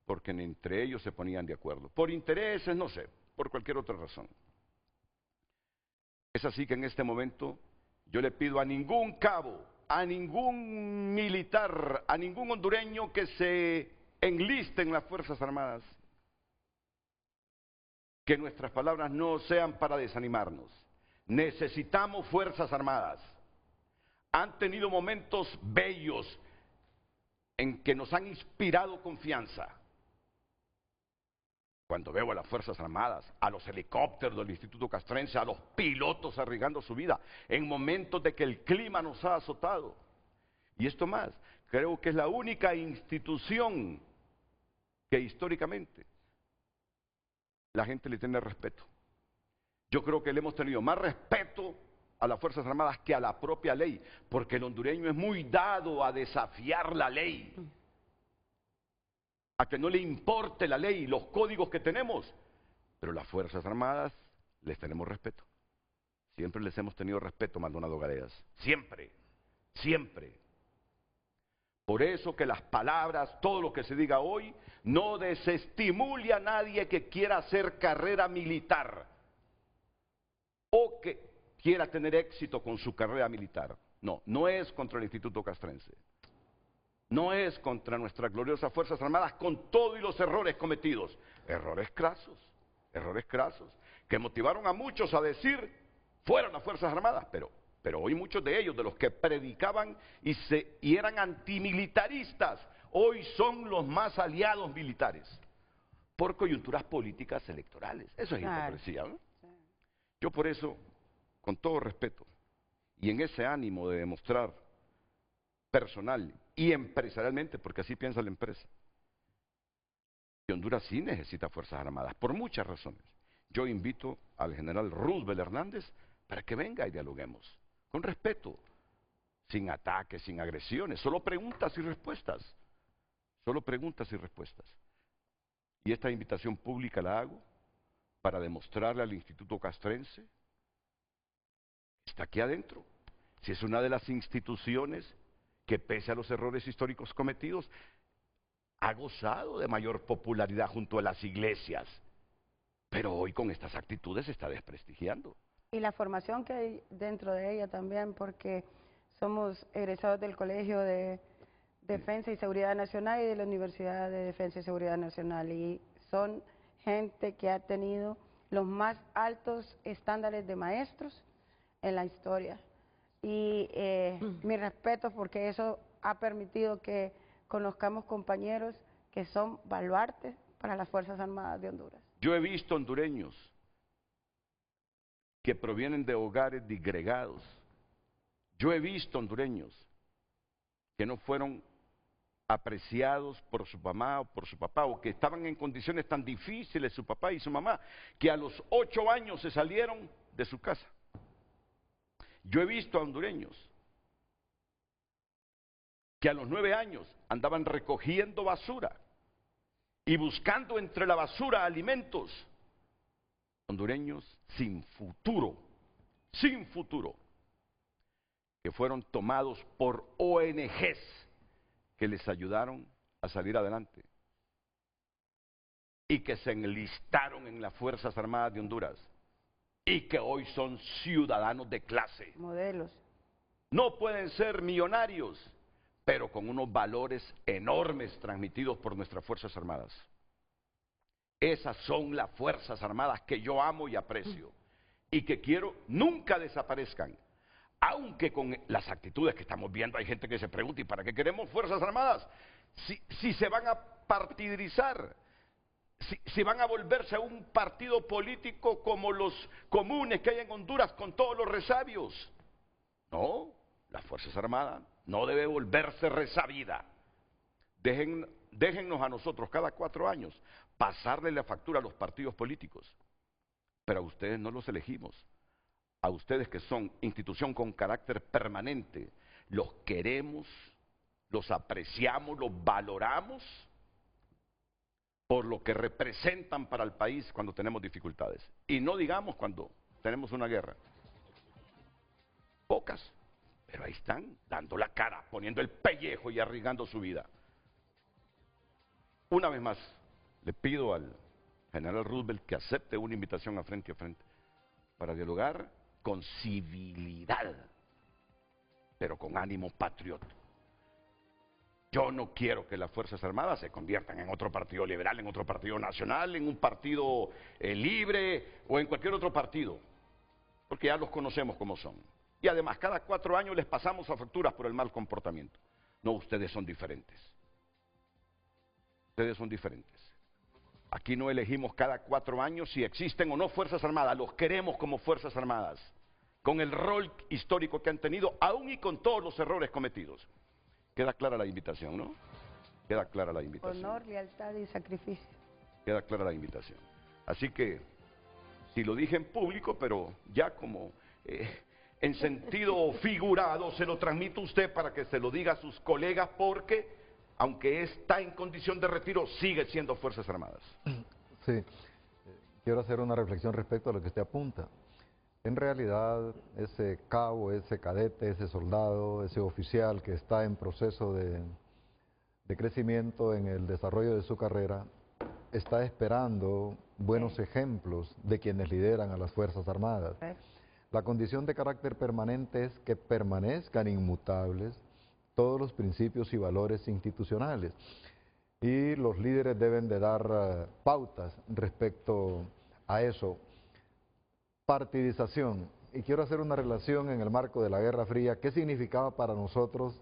S1: porque entre ellos se ponían de acuerdo, por intereses, no sé, por cualquier otra razón. Es así que en este momento yo le pido a ningún cabo, a ningún militar, a ningún hondureño que se enliste en las Fuerzas Armadas, que nuestras palabras no sean para desanimarnos. Necesitamos Fuerzas Armadas. Han tenido momentos bellos en que nos han inspirado confianza. Cuando veo a las Fuerzas Armadas, a los helicópteros del Instituto Castrense, a los pilotos arriesgando su vida, en momentos de que el clima nos ha azotado. Y esto más, creo que es la única institución que históricamente la gente le tiene respeto. Yo creo que le hemos tenido más respeto a las Fuerzas Armadas que a la propia ley, porque el hondureño es muy dado a desafiar la ley, a que no le importe la ley y los códigos que tenemos, pero las Fuerzas Armadas les tenemos respeto. Siempre les hemos tenido respeto, Maldonado Gareas, siempre, siempre. Por eso que las palabras, todo lo que se diga hoy, no desestimule a nadie que quiera hacer carrera militar o que quiera tener éxito con su carrera militar. No, no es contra el Instituto Castrense. No es contra nuestras gloriosas Fuerzas Armadas con todo y los errores cometidos. Errores crasos, que motivaron a muchos a decir, fueron las Fuerzas Armadas, pero hoy muchos de ellos, de los que predicaban y eran antimilitaristas, hoy son los más aliados militares, por coyunturas políticas electorales. Eso es hipocresía, ¿no? Yo por eso, con todo respeto, y en ese ánimo de demostrar personal y empresarialmente, porque así piensa la empresa, que Honduras sí necesita Fuerzas Armadas, por muchas razones. Yo invito al general Roosevelt Hernández para que venga y dialoguemos, con respeto, sin ataques, sin agresiones, solo preguntas y respuestas, solo preguntas y respuestas. Y esta invitación pública la hago para demostrarle al Instituto Castrense que está aquí adentro, si es una de las instituciones que pese a los errores históricos cometidos, ha gozado de mayor popularidad junto a las iglesias, pero hoy con estas actitudes se está desprestigiando.
S3: Y la formación que hay dentro de ella también, porque somos egresados del Colegio de Defensa y Seguridad Nacional y de la Universidad de Defensa y Seguridad Nacional, y son gente que ha tenido los más altos estándares de maestros en la historia. Y mi respeto, porque eso ha permitido que conozcamos compañeros que son baluartes para las Fuerzas Armadas de Honduras.
S1: Yo he visto hondureños que provienen de hogares disgregados. Yo he visto hondureños que no fueron apreciados por su mamá o por su papá, o que estaban en condiciones tan difíciles su papá y su mamá, que a los 8 años se salieron de su casa. Yo he visto a hondureños que a los 9 años andaban recogiendo basura y buscando entre la basura alimentos. Hondureños sin futuro, que fueron tomados por ONGs que les ayudaron a salir adelante y que se enlistaron en las Fuerzas Armadas de Honduras y que hoy son ciudadanos de clase.
S3: Modelos.
S1: No pueden ser millonarios, pero con unos valores enormes transmitidos por nuestras Fuerzas Armadas. Esas son las Fuerzas Armadas que yo amo y aprecio y que quiero nunca desaparezcan. Aunque con las actitudes que estamos viendo hay gente que se pregunta, ¿y para qué queremos Fuerzas Armadas? Si se van a partidizar, si van a volverse a un partido político como los comunes que hay en Honduras con todos los resabios. No, las Fuerzas Armadas no debe volverse resabida. Déjennos a nosotros cada 4 años pasarle la factura a los partidos políticos, pero a ustedes no los elegimos. A ustedes que son institución con carácter permanente, los queremos, los apreciamos, los valoramos por lo que representan para el país cuando tenemos dificultades. Y no digamos cuando tenemos una guerra. Pocas, pero ahí están, dando la cara, poniendo el pellejo y arriesgando su vida. Una vez más, le pido al general Roosevelt que acepte una invitación a frente para dialogar con civilidad, pero con ánimo patriota. Yo no quiero que las Fuerzas Armadas se conviertan en otro partido liberal, en otro partido nacional, en un partido libre o en cualquier otro partido, porque ya los conocemos como son. Y además, cada 4 años les pasamos a facturas por el mal comportamiento. No, ustedes son diferentes. Ustedes son diferentes. Aquí no elegimos cada 4 años si existen o no Fuerzas Armadas, los queremos como Fuerzas Armadas, con el rol histórico que han tenido, aún y con todos los errores cometidos. Queda clara la invitación, ¿no? Queda clara la invitación.
S3: Honor, lealtad y sacrificio.
S1: Queda clara la invitación. Así que, si lo dije en público, pero ya como en sentido figurado, se lo transmito a usted para que se lo diga a sus colegas, porque, aunque está en condición de retiro, sigue siendo Fuerzas Armadas.
S4: Sí, quiero hacer una reflexión respecto a lo que usted apunta. En realidad, ese cabo, ese cadete, ese soldado, ese oficial que está en proceso de crecimiento en el desarrollo de su carrera, está esperando buenos ejemplos de quienes lideran a las Fuerzas Armadas. La condición de carácter permanente es que permanezcan inmutables todos los principios y valores institucionales. Y los líderes deben de dar pautas respecto a eso. Partidización. Y quiero hacer una relación en el marco de la Guerra Fría. ¿Qué significaba para nosotros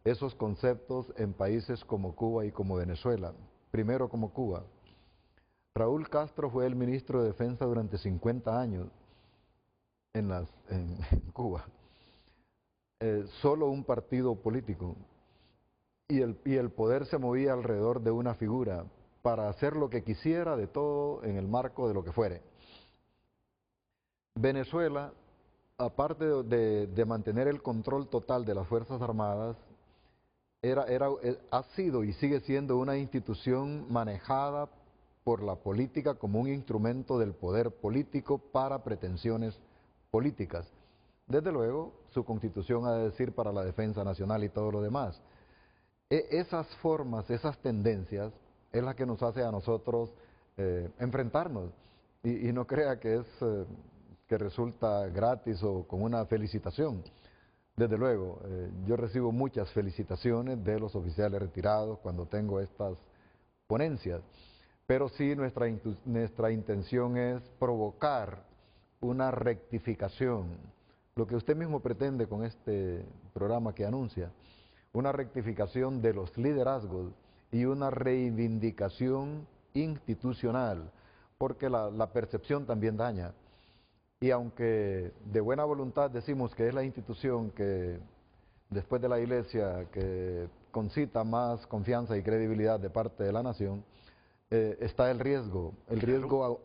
S4: esos conceptos en países como Cuba y como Venezuela? Primero, como Cuba. Raúl Castro fue el ministro de Defensa durante 50 años en Cuba. Solo un partido político. Y el poder se movía alrededor de una figura para hacer lo que quisiera de todo en el marco de lo que fuere. Venezuela, aparte de mantener el control total de las Fuerzas Armadas, ha sido y sigue siendo una institución manejada por la política como un instrumento del poder político para pretensiones políticas. Desde luego, su constitución ha de decir para la defensa nacional y todo lo demás. Esas formas, esas tendencias, es la que nos hace a nosotros enfrentarnos. Y no crea que que resulta gratis o con una felicitación. Desde luego, yo recibo muchas felicitaciones de los oficiales retirados cuando tengo estas ponencias, pero sí nuestra intención es provocar una rectificación, lo que usted mismo pretende con este programa que anuncia, una rectificación de los liderazgos y una reivindicación institucional, porque la percepción también daña. Y aunque de buena voluntad decimos que es la institución que, después de la Iglesia, que concita más confianza y credibilidad de parte de la nación, está el riesgo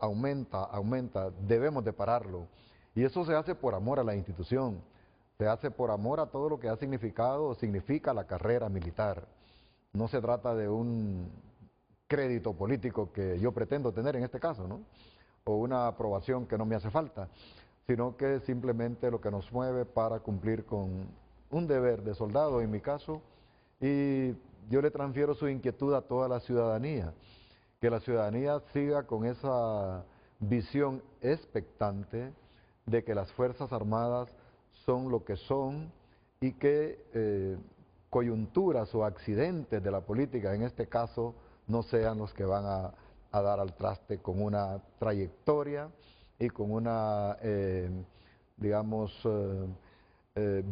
S4: aumenta, debemos de pararlo. Y eso se hace por amor a la institución, se hace por amor a todo lo que ha significado o significa la carrera militar. No se trata de un crédito político que yo pretendo tener en este caso, ¿no? O una aprobación que no me hace falta, sino que simplemente lo que nos mueve para cumplir con un deber de soldado, en mi caso, y yo le transfiero su inquietud a toda la ciudadanía, que la ciudadanía siga con esa visión expectante de que las Fuerzas Armadas son lo que son y que coyunturas o accidentes de la política, en este caso, no sean los que van a dar al traste con una trayectoria y con una,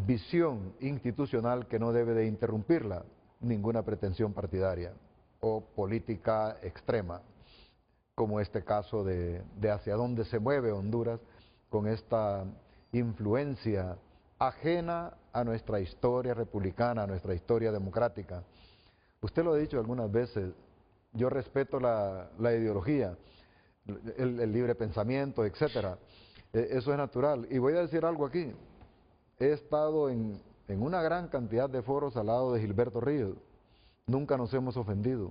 S4: visión institucional que no debe de interrumpirla ninguna pretensión partidaria o política extrema, como este caso de hacia dónde se mueve Honduras con esta influencia ajena a nuestra historia republicana, a nuestra historia democrática. Usted lo ha dicho algunas veces. Yo respeto la ideología, el libre pensamiento, etcétera. Eso es natural. Y voy a decir algo aquí. He estado en una gran cantidad de foros al lado de Gilberto Ríos. Nunca nos hemos ofendido.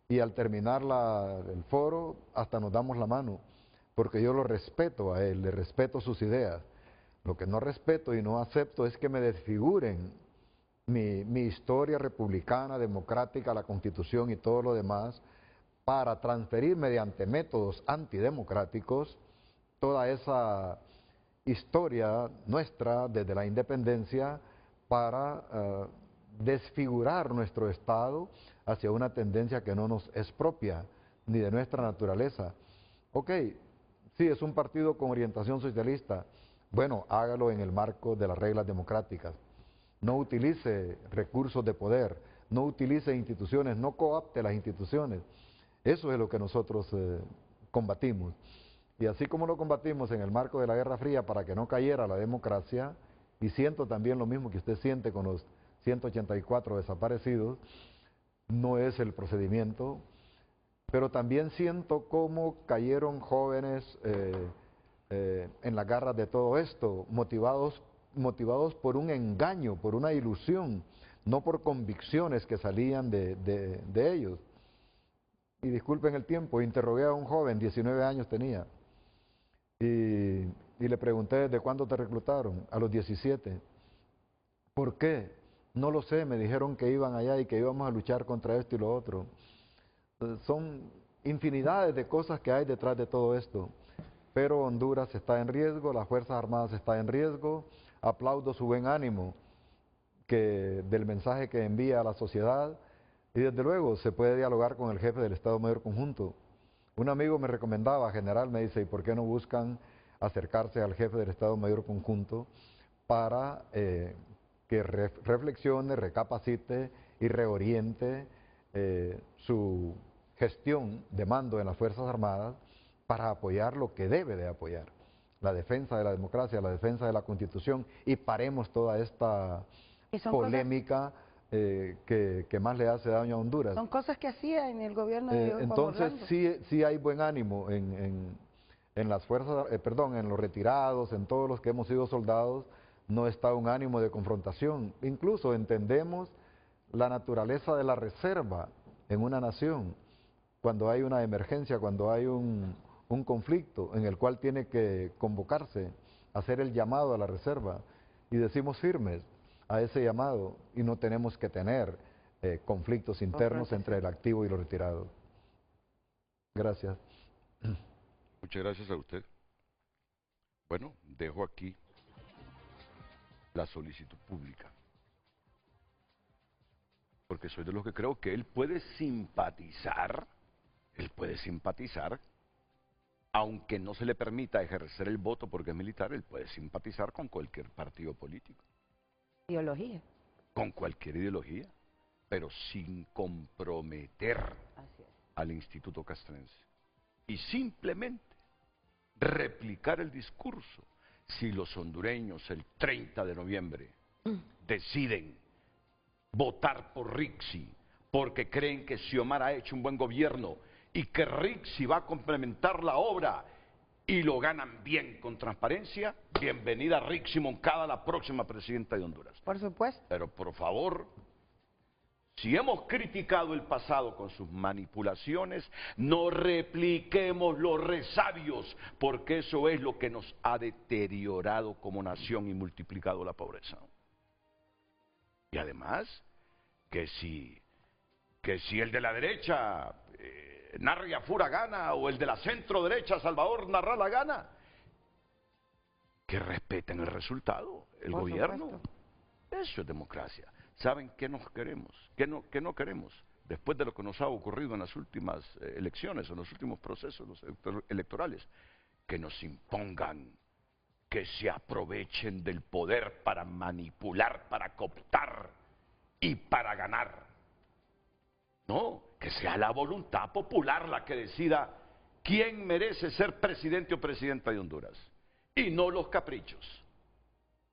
S4: Y al terminar el foro, hasta nos damos la mano, porque yo lo respeto a él, le respeto sus ideas. Lo que no respeto y no acepto es que me desfiguren mi historia republicana, democrática, la Constitución y todo lo demás, para transferir mediante métodos antidemocráticos toda esa historia nuestra desde la independencia para desfigurar nuestro Estado hacia una tendencia que no nos es propia ni de nuestra naturaleza. Ok, sí, es un partido con orientación socialista. Bueno, hágalo en el marco de las reglas democráticas. No utilice recursos de poder, no utilice instituciones, no coopte las instituciones. Eso es lo que nosotros combatimos. Y así como lo combatimos en el marco de la Guerra Fría para que no cayera la democracia, y siento también lo mismo que usted siente con los 184 desaparecidos, no es el procedimiento, pero también siento cómo cayeron jóvenes en las garras de todo esto, motivados por un engaño, por una ilusión, no por convicciones que salían de ellos. Y disculpen el tiempo, interrogué a un joven, 19 años tenía, y le pregunté, ¿desde cuándo te reclutaron? A los 17. ¿Por qué? No lo sé, me dijeron que iban allá y que íbamos a luchar contra esto y lo otro. Son infinidades de cosas que hay detrás de todo esto. Pero Honduras está en riesgo, las Fuerzas Armadas están en riesgo. Aplaudo su buen ánimo del mensaje que envía a la sociedad. Y desde luego se puede dialogar con el jefe del Estado Mayor Conjunto. Un amigo me recomendaba, general, me dice, ¿y por qué no buscan acercarse al jefe del Estado Mayor Conjunto para que reflexione, recapacite y reoriente su gestión de mando en las Fuerzas Armadas para apoyar lo que debe de apoyar? La defensa de la democracia, la defensa de la Constitución, y paremos toda esta polémica que más le hace daño a Honduras.
S3: Son cosas que hacía en el gobierno de
S4: entonces sí hay buen ánimo en las fuerzas, en los retirados, en todos los que hemos sido soldados, no está un ánimo de confrontación. Incluso entendemos la naturaleza de la reserva en una nación, cuando hay una emergencia, cuando hay un conflicto en el cual tiene que convocarse, hacer el llamado a la reserva, y decimos firmes a ese llamado, y no tenemos que tener conflictos internos entre el activo y los retirados. Gracias.
S1: Muchas gracias a usted. Bueno, dejo aquí la solicitud pública, porque soy de los que creo que él puede simpatizar, aunque no se le permita ejercer el voto porque es militar, él puede simpatizar con cualquier partido político.
S3: Ideología.
S1: Con cualquier ideología, pero sin comprometer al Instituto Castrense. Y simplemente replicar el discurso. Si los hondureños el 30 de noviembre deciden votar por Rixi porque creen que Xiomara ha hecho un buen gobierno y que Rixi va a complementar la obra y lo ganan bien con transparencia, bienvenida Rixi Moncada, la próxima presidenta de Honduras.
S3: Por supuesto.
S1: Pero por favor, si hemos criticado el pasado con sus manipulaciones, no repliquemos los resabios, porque eso es lo que nos ha deteriorado como nación y multiplicado la pobreza. Y además, que si el de la derecha, Narri Afura gana, o el de la centro derecha, Salvador Narrala gana, que respeten el resultado, el gobierno.
S3: Supuesto.
S1: Eso es democracia. ¿Saben qué nos queremos? ¿Qué no queremos? Después de lo que nos ha ocurrido en las últimas elecciones, en los últimos procesos electorales, que nos impongan, que se aprovechen del poder para manipular, para cooptar y para ganar. No, que sea la voluntad popular la que decida quién merece ser presidente o presidenta de Honduras. Y no los caprichos.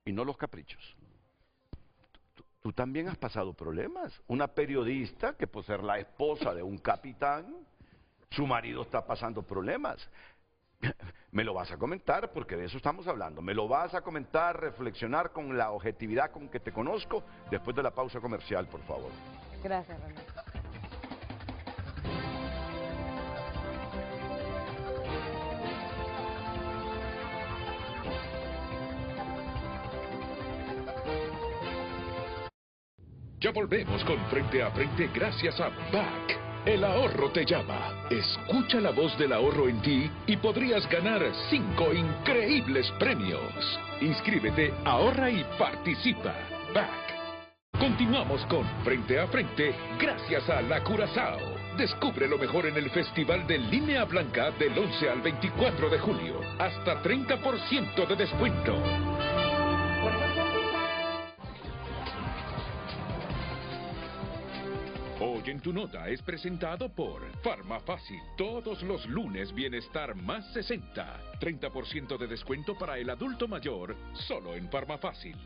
S1: Y no los caprichos. Tú también has pasado problemas. Una periodista que por ser la esposa de un capitán, su marido está pasando problemas. Me lo vas a comentar porque de eso estamos hablando. Me lo vas a comentar, reflexionar con la objetividad con que te conozco después de la pausa comercial, por favor.
S2: Gracias, René.
S5: Ya volvemos con Frente a Frente gracias a BAC. El ahorro te llama. Escucha la voz del ahorro en ti y podrías ganar 5 increíbles premios. Inscríbete, ahorra y participa. BAC. Continuamos con Frente a Frente gracias a La Curazao. Descubre lo mejor en el Festival de Línea Blanca del 11 al 24 de julio. Hasta 30% de descuento. Hoy en tu nota es presentado por Farmafácil. Todos los lunes Bienestar más 60. 30% de descuento para el adulto mayor, solo en Farmafácil.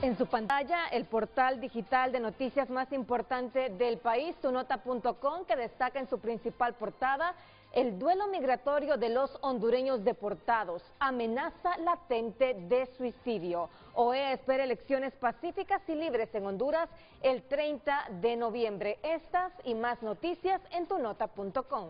S7: En su pantalla, el portal digital de noticias más importante del país, tunota.com, que destaca en su principal portada el duelo migratorio de los hondureños deportados, amenaza latente de suicidio. OEA espera elecciones pacíficas y libres en Honduras el 30 de noviembre. Estas y más noticias en tunota.com.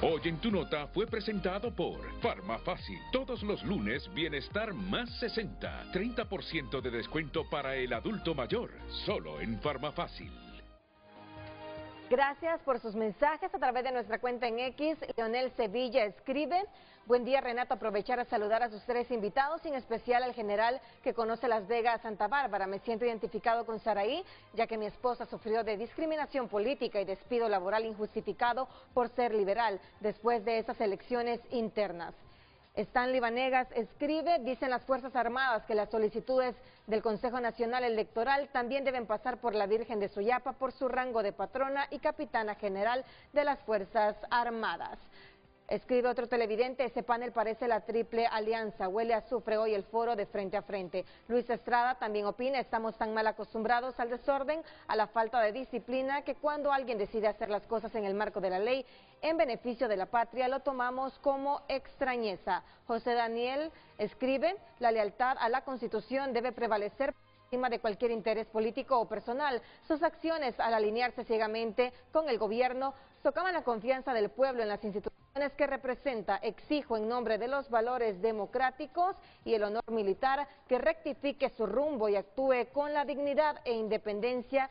S5: Hoy en tu nota fue presentado por Farmafácil. Todos los lunes Bienestar más 60. 30% de descuento para el adulto mayor, solo en Farmafácil.
S7: Gracias por sus mensajes a través de nuestra cuenta en X. Leonel Sevilla escribe: buen día, Renato, aprovechar a saludar a sus 3 invitados, en especial al general que conoce Las Vegas, Santa Bárbara. Me siento identificado con Saraí, ya que mi esposa sufrió de discriminación política y despido laboral injustificado por ser liberal después de esas elecciones internas. Stanley Vanegas escribe: dicen las Fuerzas Armadas que las solicitudes del Consejo Nacional Electoral también deben pasar por la Virgen de Soyapa por su rango de patrona y capitana general de las Fuerzas Armadas. Escribe otro televidente: ese panel parece la triple alianza, huele a azufre hoy el foro de Frente a Frente. Luis Estrada también opina: estamos tan mal acostumbrados al desorden, a la falta de disciplina, que cuando alguien decide hacer las cosas en el marco de la ley, en beneficio de la patria, lo tomamos como extrañeza. José Daniel escribe: la lealtad a la Constitución debe prevalecer encima de cualquier interés político o personal. Sus acciones, al alinearse ciegamente con el gobierno, socavan la confianza del pueblo en las instituciones que representa. Exijo en nombre de los valores democráticos y el honor militar que rectifique su rumbo y actúe con la dignidad e independencia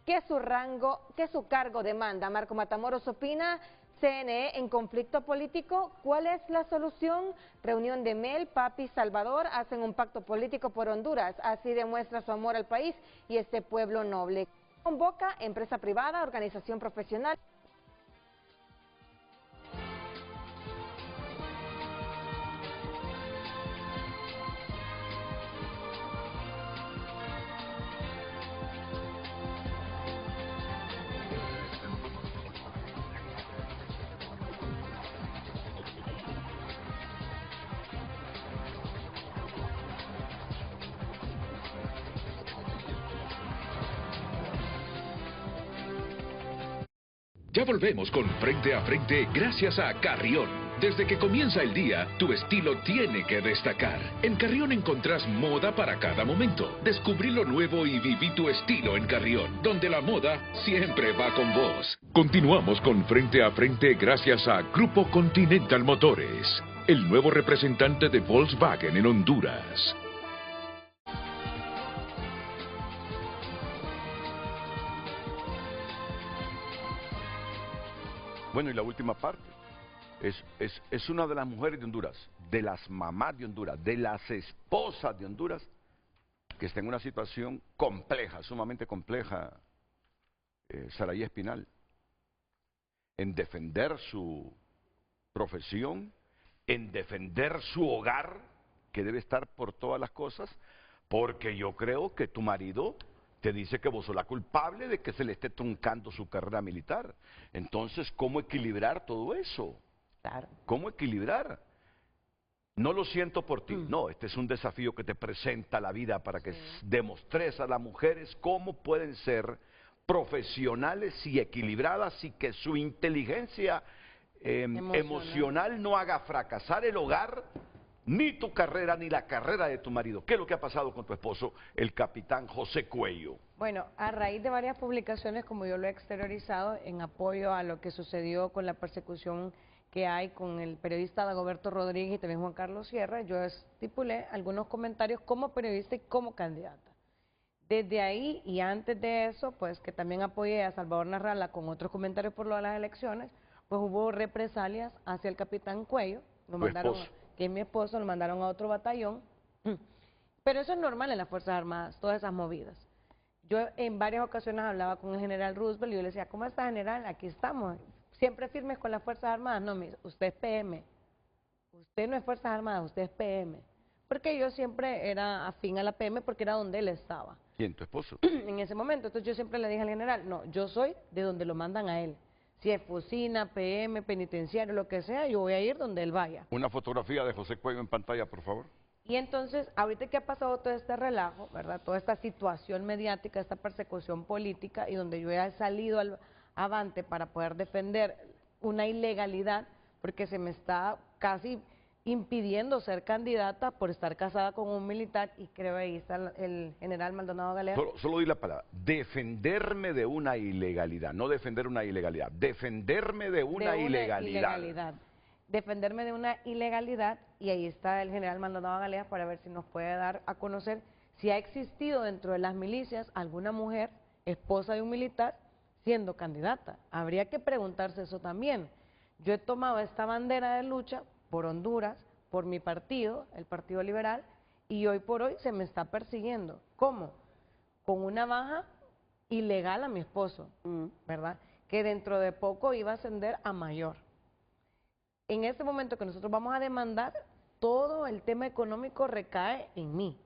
S7: que su cargo demanda. Marco Matamoros opina: CNE en conflicto político, ¿cuál es la solución? Reunión de Mel, Papi, Salvador hacen un pacto político por Honduras, así demuestra su amor al país y este pueblo noble. Convoca empresa privada, organización profesional.
S5: Ya volvemos con Frente a Frente gracias a Carrión. Desde que comienza el día, tu estilo tiene que destacar. En Carrión encontrás moda para cada momento. Descubrí lo nuevo y viví tu estilo en Carrión, donde la moda siempre va con vos. Continuamos con Frente a Frente gracias a Grupo Continental Motores, el nuevo representante de Volkswagen en Honduras.
S1: Bueno, y la última parte es una de las mujeres de Honduras, de las mamás de Honduras, de las esposas de Honduras, que está en una situación compleja, sumamente compleja, Saraí Espinal, en defender su profesión, en defender su hogar, que debe estar por todas las cosas, porque yo creo que tu marido te dice que vos sos la culpable de que se le esté truncando su carrera militar. Entonces, ¿cómo equilibrar todo eso?
S2: Claro.
S1: ¿Cómo equilibrar? No lo siento por ti, no, este es un desafío que te presenta la vida para que demostres a las mujeres cómo pueden ser profesionales y equilibradas y que su inteligencia emocional no haga fracasar el hogar, ni tu carrera, ni la carrera de tu marido. ¿Qué es lo que ha pasado con tu esposo, el capitán José Cuello?
S2: Bueno, a raíz de varias publicaciones, como yo lo he exteriorizado, en apoyo a lo que sucedió con la persecución que hay con el periodista Dagoberto Rodríguez y también Juan Carlos Sierra, yo estipulé algunos comentarios como periodista y como candidata. Desde ahí y antes de eso, pues que también apoyé a Salvador Narrala con otros comentarios por lo de las elecciones, pues hubo represalias hacia el capitán Cuello, lo mandaron, que es mi esposo, lo mandaron a otro batallón, pero eso es normal en las Fuerzas Armadas, todas esas movidas. Yo en varias ocasiones hablaba con el general Roosevelt y yo le decía: ¿cómo está, general? Aquí estamos, siempre firmes con las Fuerzas Armadas. No, usted es PM, usted no es Fuerzas Armadas, usted es PM. porque yo siempre era afín a la PM porque era donde él estaba.
S1: ¿Quién, tu esposo?
S2: En ese momento, entonces yo siempre le dije al general, no, yo soy de donde lo mandan a él. Si es Fusina, PM, penitenciario, lo que sea, yo voy a ir donde él vaya.
S1: Una fotografía de José Cuello en pantalla, por favor.
S2: Y entonces, ahorita que ha pasado todo este relajo, ¿verdad? Toda esta situación mediática, esta persecución política, y donde yo he salido avante para poder defender una ilegalidad, porque se me está casi impidiendo ser candidata por estar casada con un militar, y creo ahí está el general Maldonado Galea.
S1: Solo di la palabra, defenderme de una ilegalidad, no defender una ilegalidad, defenderme de una ilegalidad.
S2: Defenderme de una ilegalidad, y ahí está el general Maldonado Galea para ver si nos puede dar a conocer si ha existido dentro de las milicias alguna mujer, esposa de un militar, siendo candidata. Habría que preguntarse eso también. Yo he tomado esta bandera de lucha por Honduras, por mi partido, el Partido Liberal, y hoy por hoy se me está persiguiendo. ¿Cómo? Con una baja ilegal a mi esposo, ¿verdad? Que dentro de poco iba a ascender a mayor. En este momento que nosotros vamos a demandar, todo el tema económico recae en mí,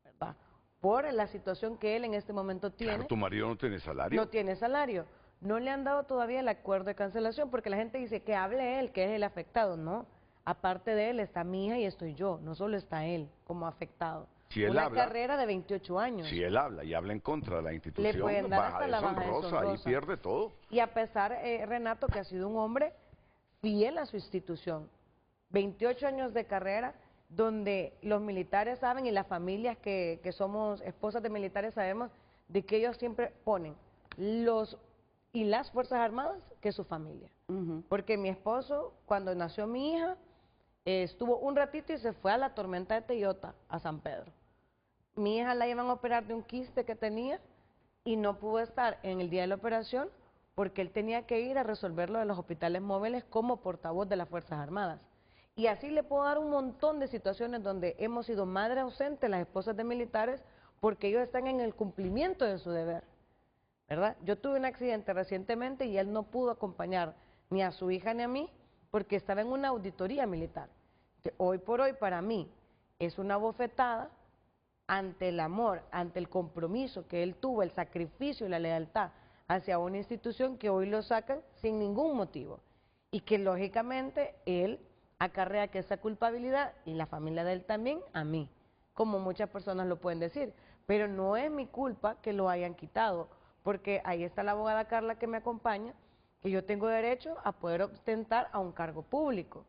S2: ¿verdad? Por la situación que él en este momento tiene.
S1: Claro, tu marido no tiene salario.
S2: No tiene salario. No le han dado todavía el acuerdo de cancelación, porque la gente dice que hable él, que es el afectado. No, aparte de él está mi hija y estoy yo, no solo está él como afectado.
S1: Si él
S2: una
S1: habla,
S2: carrera de 28 años.
S1: Si él habla y habla en contra de la institución,
S2: le pueden dar hasta la baja
S1: deshonrosa, ahí pierde todo.
S2: Y a pesar, Renato, que ha sido un hombre fiel a su institución, 28 años de carrera, donde los militares saben y las familias que somos esposas de militares sabemos de que ellos siempre ponen los y las Fuerzas Armadas que su familia. Porque mi esposo, cuando nació mi hija, estuvo un ratito y se fue a la tormenta de Teyota, a San Pedro. Mi hija la iban a operar de un quiste que tenía y no pudo estar en el día de la operación porque él tenía que ir a resolverlo de los hospitales móviles como portavoz de las Fuerzas Armadas. Y así le puedo dar un montón de situaciones donde hemos sido madre ausente las esposas de militares porque ellos están en el cumplimiento de su deber, ¿verdad? Yo tuve un accidente recientemente y él no pudo acompañar ni a su hija ni a mí porque estaba en una auditoría militar. Que hoy por hoy para mí es una bofetada ante el amor, ante el compromiso que él tuvo, el sacrificio y la lealtad hacia una institución que hoy lo sacan sin ningún motivo y que lógicamente él acarrea que esa culpabilidad y la familia de él también a mí, como muchas personas lo pueden decir, pero no es mi culpa que lo hayan quitado, porque ahí está la abogada Carla que me acompaña, que yo tengo derecho a poder ostentar a un cargo público,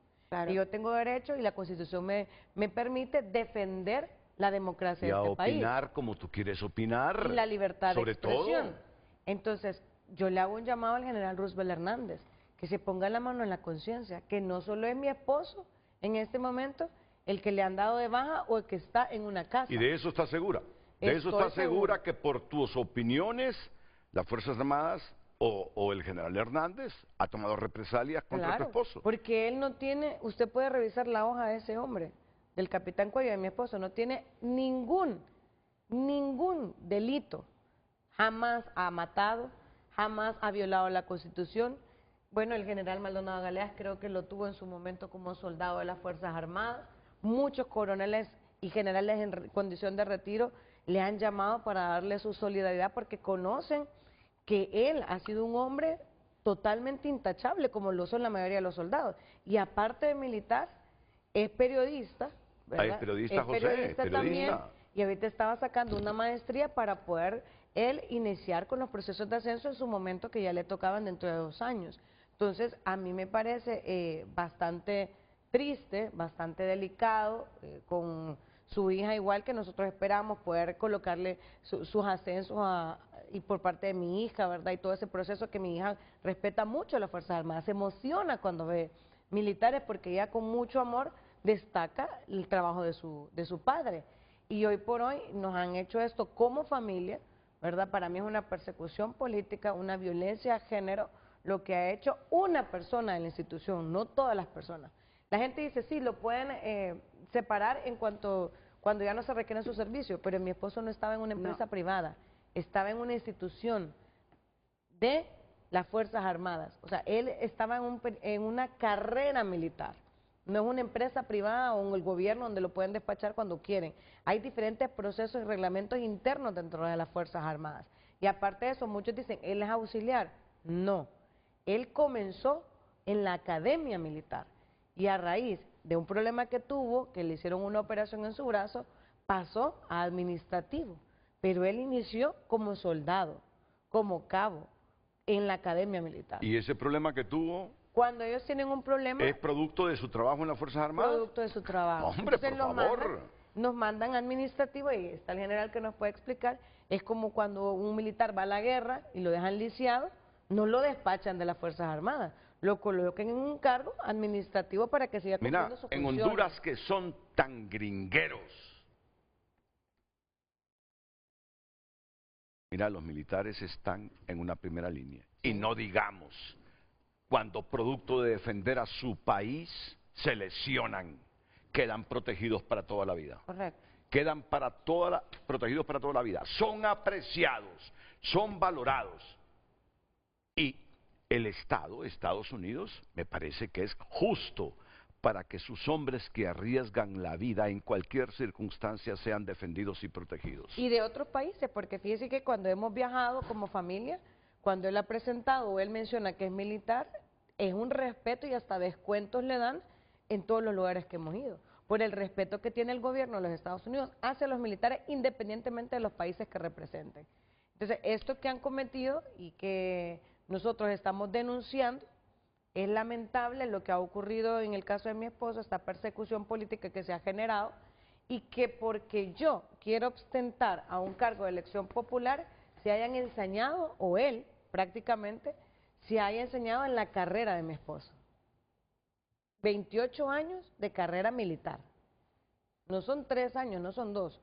S2: y yo tengo derecho y la Constitución me permite defender la democracia de este país.
S1: Y a opinar como tú quieres opinar.
S2: Y la libertad
S1: sobre
S2: de expresión.
S1: todo.
S2: Entonces, yo le hago un llamado al general Roosevelt Hernández, que se ponga la mano en la conciencia, que no solo es mi esposo en este momento el que le han dado de baja o el que está en una casa.
S1: ¿Y de eso está segura? ¿De eso está segura que por tus opiniones las Fuerzas Armadas o el general Hernández ha tomado represalias contra tu esposo?
S2: Porque él no tiene, usted puede revisar la hoja de ese hombre, del capitán Cuello, de mi esposo, no tiene ningún delito. Jamás ha matado, jamás ha violado la Constitución. Bueno, el general Maldonado Galeas creo que lo tuvo en su momento como soldado de las Fuerzas Armadas. Muchos coroneles y generales en condición de retiro le han llamado para darle su solidaridad porque conocen que él ha sido un hombre totalmente intachable, como lo son la mayoría de los soldados. Y aparte de militar, es periodista, ¿verdad?
S1: Es periodista, José,
S2: periodista también, y ahorita estaba sacando una maestría para poder él iniciar con los procesos de ascenso en su momento que ya le tocaban dentro de 2 años. Entonces, a mí me parece bastante triste, bastante delicado, con su hija igual que nosotros esperamos poder colocarle sus ascensos y por parte de mi hija, ¿verdad? Y todo ese proceso que mi hija respeta mucho a las Fuerzas Armadas, se emociona cuando ve militares porque ella con mucho amor destaca el trabajo de su padre. Y hoy por hoy nos han hecho esto como familia, ¿verdad? Para mí es una persecución política, una violencia de género, lo que ha hecho una persona de la institución, no todas las personas. La gente dice, sí, lo pueden separar cuando ya no se requieren sus servicios, pero mi esposo no estaba en una empresa privada, estaba en una institución de las Fuerzas Armadas. O sea, él estaba en una carrera militar, No es una empresa privada o el gobierno donde lo pueden despachar cuando quieren. Hay diferentes procesos y reglamentos internos dentro de las Fuerzas Armadas. Y aparte de eso, muchos dicen, él es auxiliar. No, él comenzó en la academia militar y a raíz de un problema que tuvo, que le hicieron una operación en su brazo, pasó a administrativo. Pero él inició como soldado, como cabo, en la academia militar.
S1: ¿Y ese problema que tuvo?
S2: Cuando ellos tienen un problema...
S1: ¿Es producto de su trabajo en las Fuerzas Armadas?
S2: Producto de su trabajo.
S1: Hombre,
S2: Entonces,
S1: por favor.
S2: Nos mandan administrativo y está el general que nos puede explicar. Es como cuando un militar va a la guerra y lo dejan lisiado, no lo despachan de las Fuerzas Armadas, lo colocan en un cargo administrativo para que siga cumpliendo su función.
S1: En Honduras que son tan gringueros. Mira, los militares están en una primera línea. Y no digamos, cuando producto de defender a su país, se lesionan, quedan protegidos para toda la vida.
S3: Correcto.
S1: Quedan protegidos para toda la vida. Son apreciados, son valorados. Y el Estado, Estados Unidos, me parece que es justo para que sus hombres que arriesgan la vida en cualquier circunstancia sean defendidos y protegidos.
S2: Y de otros países, porque fíjese que cuando hemos viajado como familia, cuando él ha presentado o él menciona que es militar, es un respeto y hasta descuentos le dan en todos los lugares que hemos ido, por el respeto que tiene el gobierno de los Estados Unidos hacia los militares independientemente de los países que representen. Entonces, esto que han cometido y que nosotros estamos denunciando, es lamentable lo que ha ocurrido en el caso de mi esposo, esta persecución política que se ha generado y que porque yo quiero ostentar a un cargo de elección popular se hayan ensañado, o él prácticamente, se haya enseñado en la carrera de mi esposo. 28 años de carrera militar. No son 3 años, no son 2,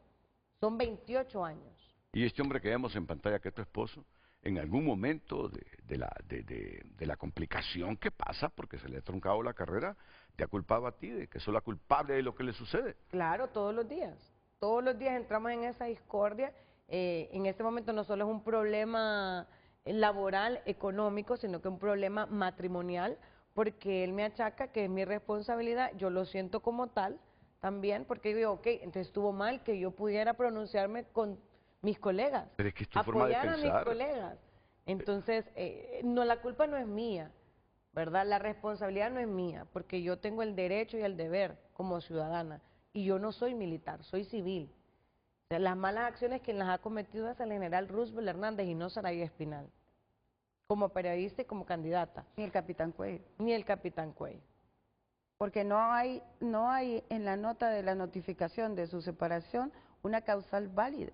S2: son 28 años.
S1: Y este hombre que vemos en pantalla, que es tu esposo, en algún momento de la complicación que pasa porque se le ha truncado la carrera, te ha culpado a ti de que sos la culpable de lo que le sucede.
S2: Claro, todos los días entramos en esa discordia. En este momento no solo es un problema laboral, económico, sino que un problema matrimonial, porque él me achaca que es mi responsabilidad, yo lo siento como tal también, porque digo, ok, entonces estuvo mal que yo pudiera pronunciarme con mis colegas,
S1: pero es que es tu forma de
S2: apoyar a
S1: pensar.
S2: mis colegas. Entonces, no, la culpa no es mía, ¿verdad? La responsabilidad no es mía, porque yo tengo el derecho y el deber como ciudadana, y yo no soy militar, soy civil. O sea, las malas acciones quien las ha cometido es el general Roosevelt Hernández y no Saraya Espinal, como periodista y como candidata.
S3: Ni el capitán Cuello.
S2: Ni el capitán Cuello.
S3: Porque no hay en la nota de la notificación de su separación una causal válida.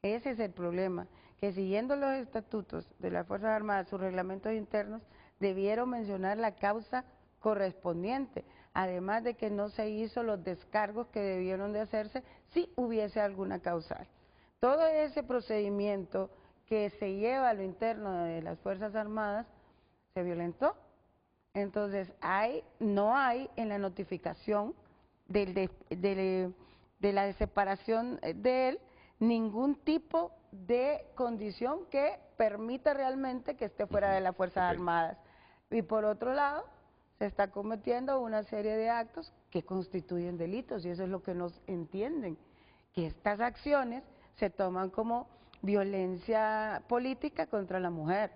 S3: Ese es el problema, que siguiendo los estatutos de las Fuerzas Armadas, sus reglamentos internos, debieron mencionar la causa correspondiente, además de que no se hizo los descargos que debieron de hacerse si hubiese alguna causal. Todo ese procedimiento que se lleva a lo interno de las Fuerzas Armadas se violentó. Entonces, no hay en la notificación de la separación de él ningún tipo de condición que permita realmente que esté fuera de las Fuerzas Armadas. Y por otro lado, se está cometiendo una serie de actos que constituyen delitos, y eso es lo que nos entienden, que estas acciones se toman como violencia política contra la mujer,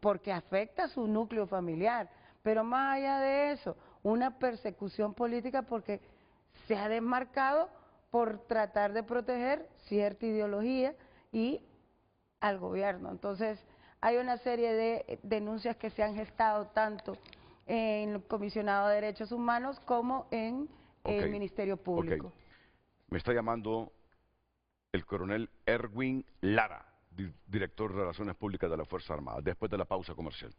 S3: porque afecta a su núcleo familiar, pero más allá de eso, una persecución política porque se ha desmarcado por tratar de proteger cierta ideología y al gobierno. Entonces, hay una serie de denuncias que se han gestado tanto en el Comisionado de Derechos Humanos como en el Ministerio Público.
S1: Me está llamando el coronel Erwin Lara, director de Relaciones Públicas de la Fuerza Armada, después de la pausa comercial.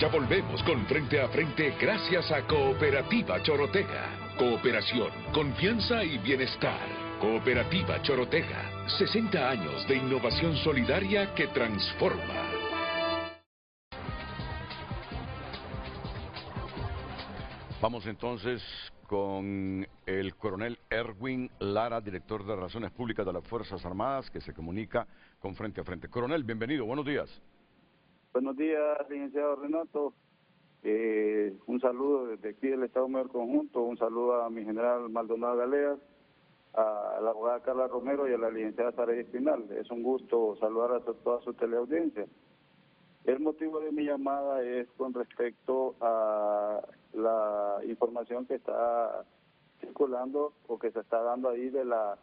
S5: Ya volvemos con Frente a Frente gracias a Cooperativa Chorotega. Cooperación, confianza y bienestar. Cooperativa Chorotega. 60 años de innovación solidaria que transforma.
S1: Vamos entonces con el coronel Erwin Lara, director de Relaciones Públicas de las Fuerzas Armadas, que se comunica con Frente a Frente. Coronel, bienvenido, buenos días.
S13: Buenos días, licenciado Renato. Un saludo desde aquí del Estado Mayor Conjunto, un saludo a mi general Maldonado Galeas, a la abogada Carla Romero y a la licenciada Saray Espinal. Es un gusto saludar a toda su teleaudiencia. El motivo de mi llamada es con respecto a la información que está circulando o que se está dando ahí de la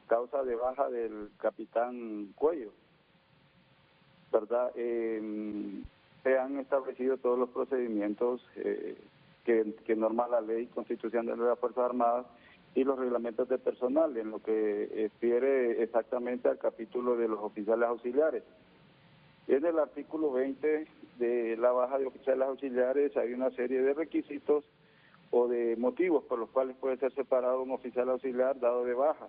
S13: causa de baja del capitán Cuello, ¿verdad? Se han establecido todos los procedimientos que norma la ley constitucional de las Fuerzas Armadas y los reglamentos de personal, en lo que refiere exactamente al capítulo de los oficiales auxiliares. En el artículo 20 de la baja de oficiales auxiliares hay una serie de requisitos o de motivos por los cuales puede ser separado un oficial auxiliar dado de baja.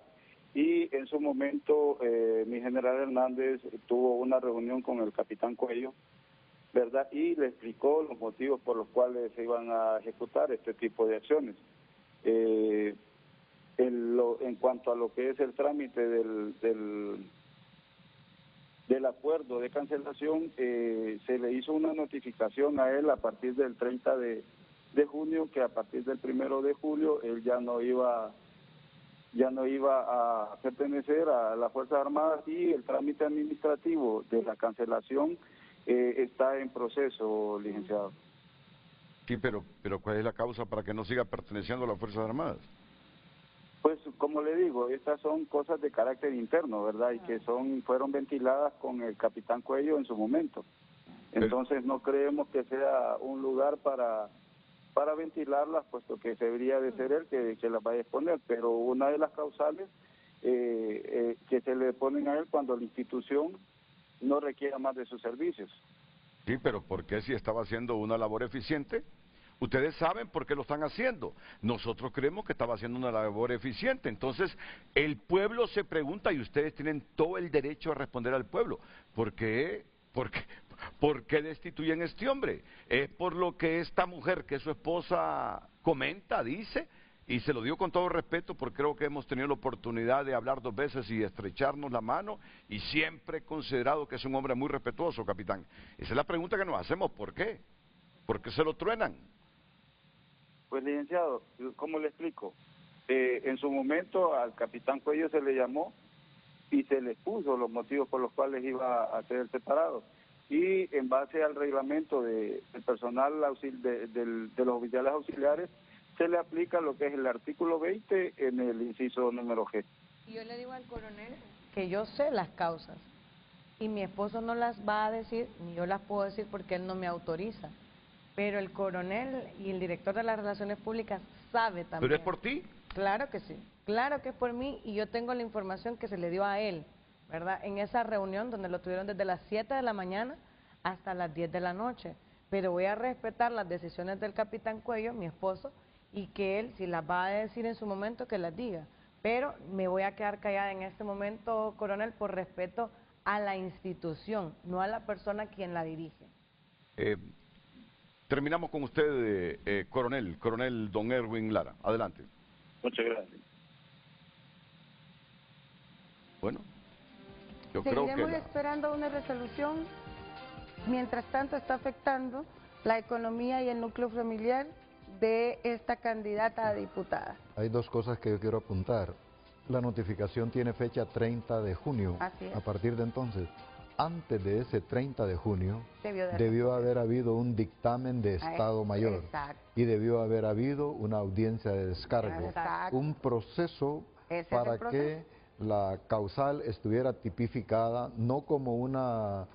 S13: Y en su momento mi general Hernández tuvo una reunión con el capitán Cuello, ¿verdad? Y le explicó los motivos por los cuales se iban a ejecutar este tipo de acciones. En cuanto a lo que es el trámite del acuerdo de cancelación, se le hizo una notificación a él a partir del 30 de junio, que a partir del 1 de julio él ya no iba a pertenecer a las Fuerzas Armadas, y el trámite administrativo de la cancelación está en proceso, licenciado.
S1: Sí, pero ¿cuál es la causa para que no siga perteneciendo a las Fuerzas Armadas?
S13: Pues, como le digo, estas son cosas de carácter interno, ¿verdad? Y que fueron ventiladas con el capitán Cuello en su momento. Entonces no creemos que sea un lugar para ventilarlas, puesto que debería de ser él que las vaya a exponer. Pero una de las causales que se le ponen a él cuando la institución no requiera más de sus servicios.
S1: Sí, pero ¿por qué si estaba haciendo una labor eficiente? Ustedes saben por qué lo están haciendo. Nosotros creemos que estaba haciendo una labor eficiente. Entonces, el pueblo se pregunta, y ustedes tienen todo el derecho a responder al pueblo. ¿Por qué? ¿Por qué destituyen a este hombre? Es por lo que esta mujer, que es su esposa, comenta, dice, y se lo digo con todo respeto, porque creo que hemos tenido la oportunidad de hablar 2 veces y estrecharnos la mano, y siempre he considerado que es un hombre muy respetuoso, capitán. Esa es la pregunta que nos hacemos, ¿por qué? ¿Por qué se lo truenan?
S13: Pues, licenciado, ¿cómo le explico? En su momento al capitán Cuello se le llamó y se le puso los motivos por los cuales iba a ser separado. Y en base al reglamento del personal de los oficiales auxiliares, se le aplica lo que es el artículo 20 en el inciso número G.
S2: Y yo le digo al coronel que yo sé las causas y mi esposo no las va a decir, ni yo las puedo decir porque él no me autoriza. Pero el coronel y el director de las Relaciones Públicas sabe también.
S1: ¿Pero es por ti?
S2: Claro que sí, claro que es por mí, y yo tengo la información que se le dio a él, ¿verdad? En esa reunión donde lo tuvieron desde las 7 de la mañana hasta las 10 de la noche. Pero voy a respetar las decisiones del capitán Cuello, mi esposo, y que él, si las va a decir en su momento, que las diga. Pero me voy a quedar callada en este momento, coronel, por respeto a la institución, no a la persona quien la dirige.
S1: Terminamos con usted, coronel don Erwin Lara. Adelante.
S13: Muchas gracias.
S1: Bueno, yo creo que...
S3: Seguiremos esperando una resolución. Mientras tanto está afectando la economía y el núcleo familiar de esta candidata a diputada.
S4: Hay 2 cosas que yo quiero apuntar. La notificación tiene fecha 30 de junio.
S3: Así es.
S4: A partir de entonces, antes de ese 30 de junio,
S3: Debió
S4: debió haber habido un dictamen de Estado Mayor.
S3: Exacto.
S4: Y debió haber habido una audiencia de descargo.
S3: Exacto.
S4: Un proceso
S3: Ese
S4: para
S3: es el proceso.
S4: que la causal estuviera tipificada, no como una,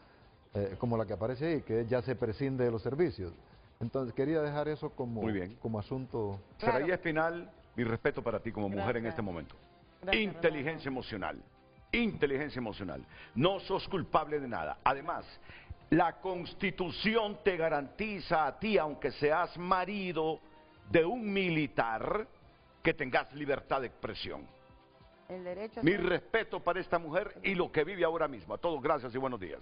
S4: como la que aparece ahí, que ya se prescinde de los servicios. Entonces quería dejar eso como,
S1: Muy bien.
S4: como asunto.
S1: Claro. Saray Espinal, mi respeto para ti como mujer en este momento.
S2: Gracias,
S1: Inteligencia emocional. Inteligencia emocional. No sos culpable de nada. Además, la Constitución te garantiza a ti, aunque seas marido de un militar, que tengas libertad de expresión.
S3: El derecho
S1: Mi respeto para esta mujer y lo que vive ahora mismo. A todos, gracias y buenos días.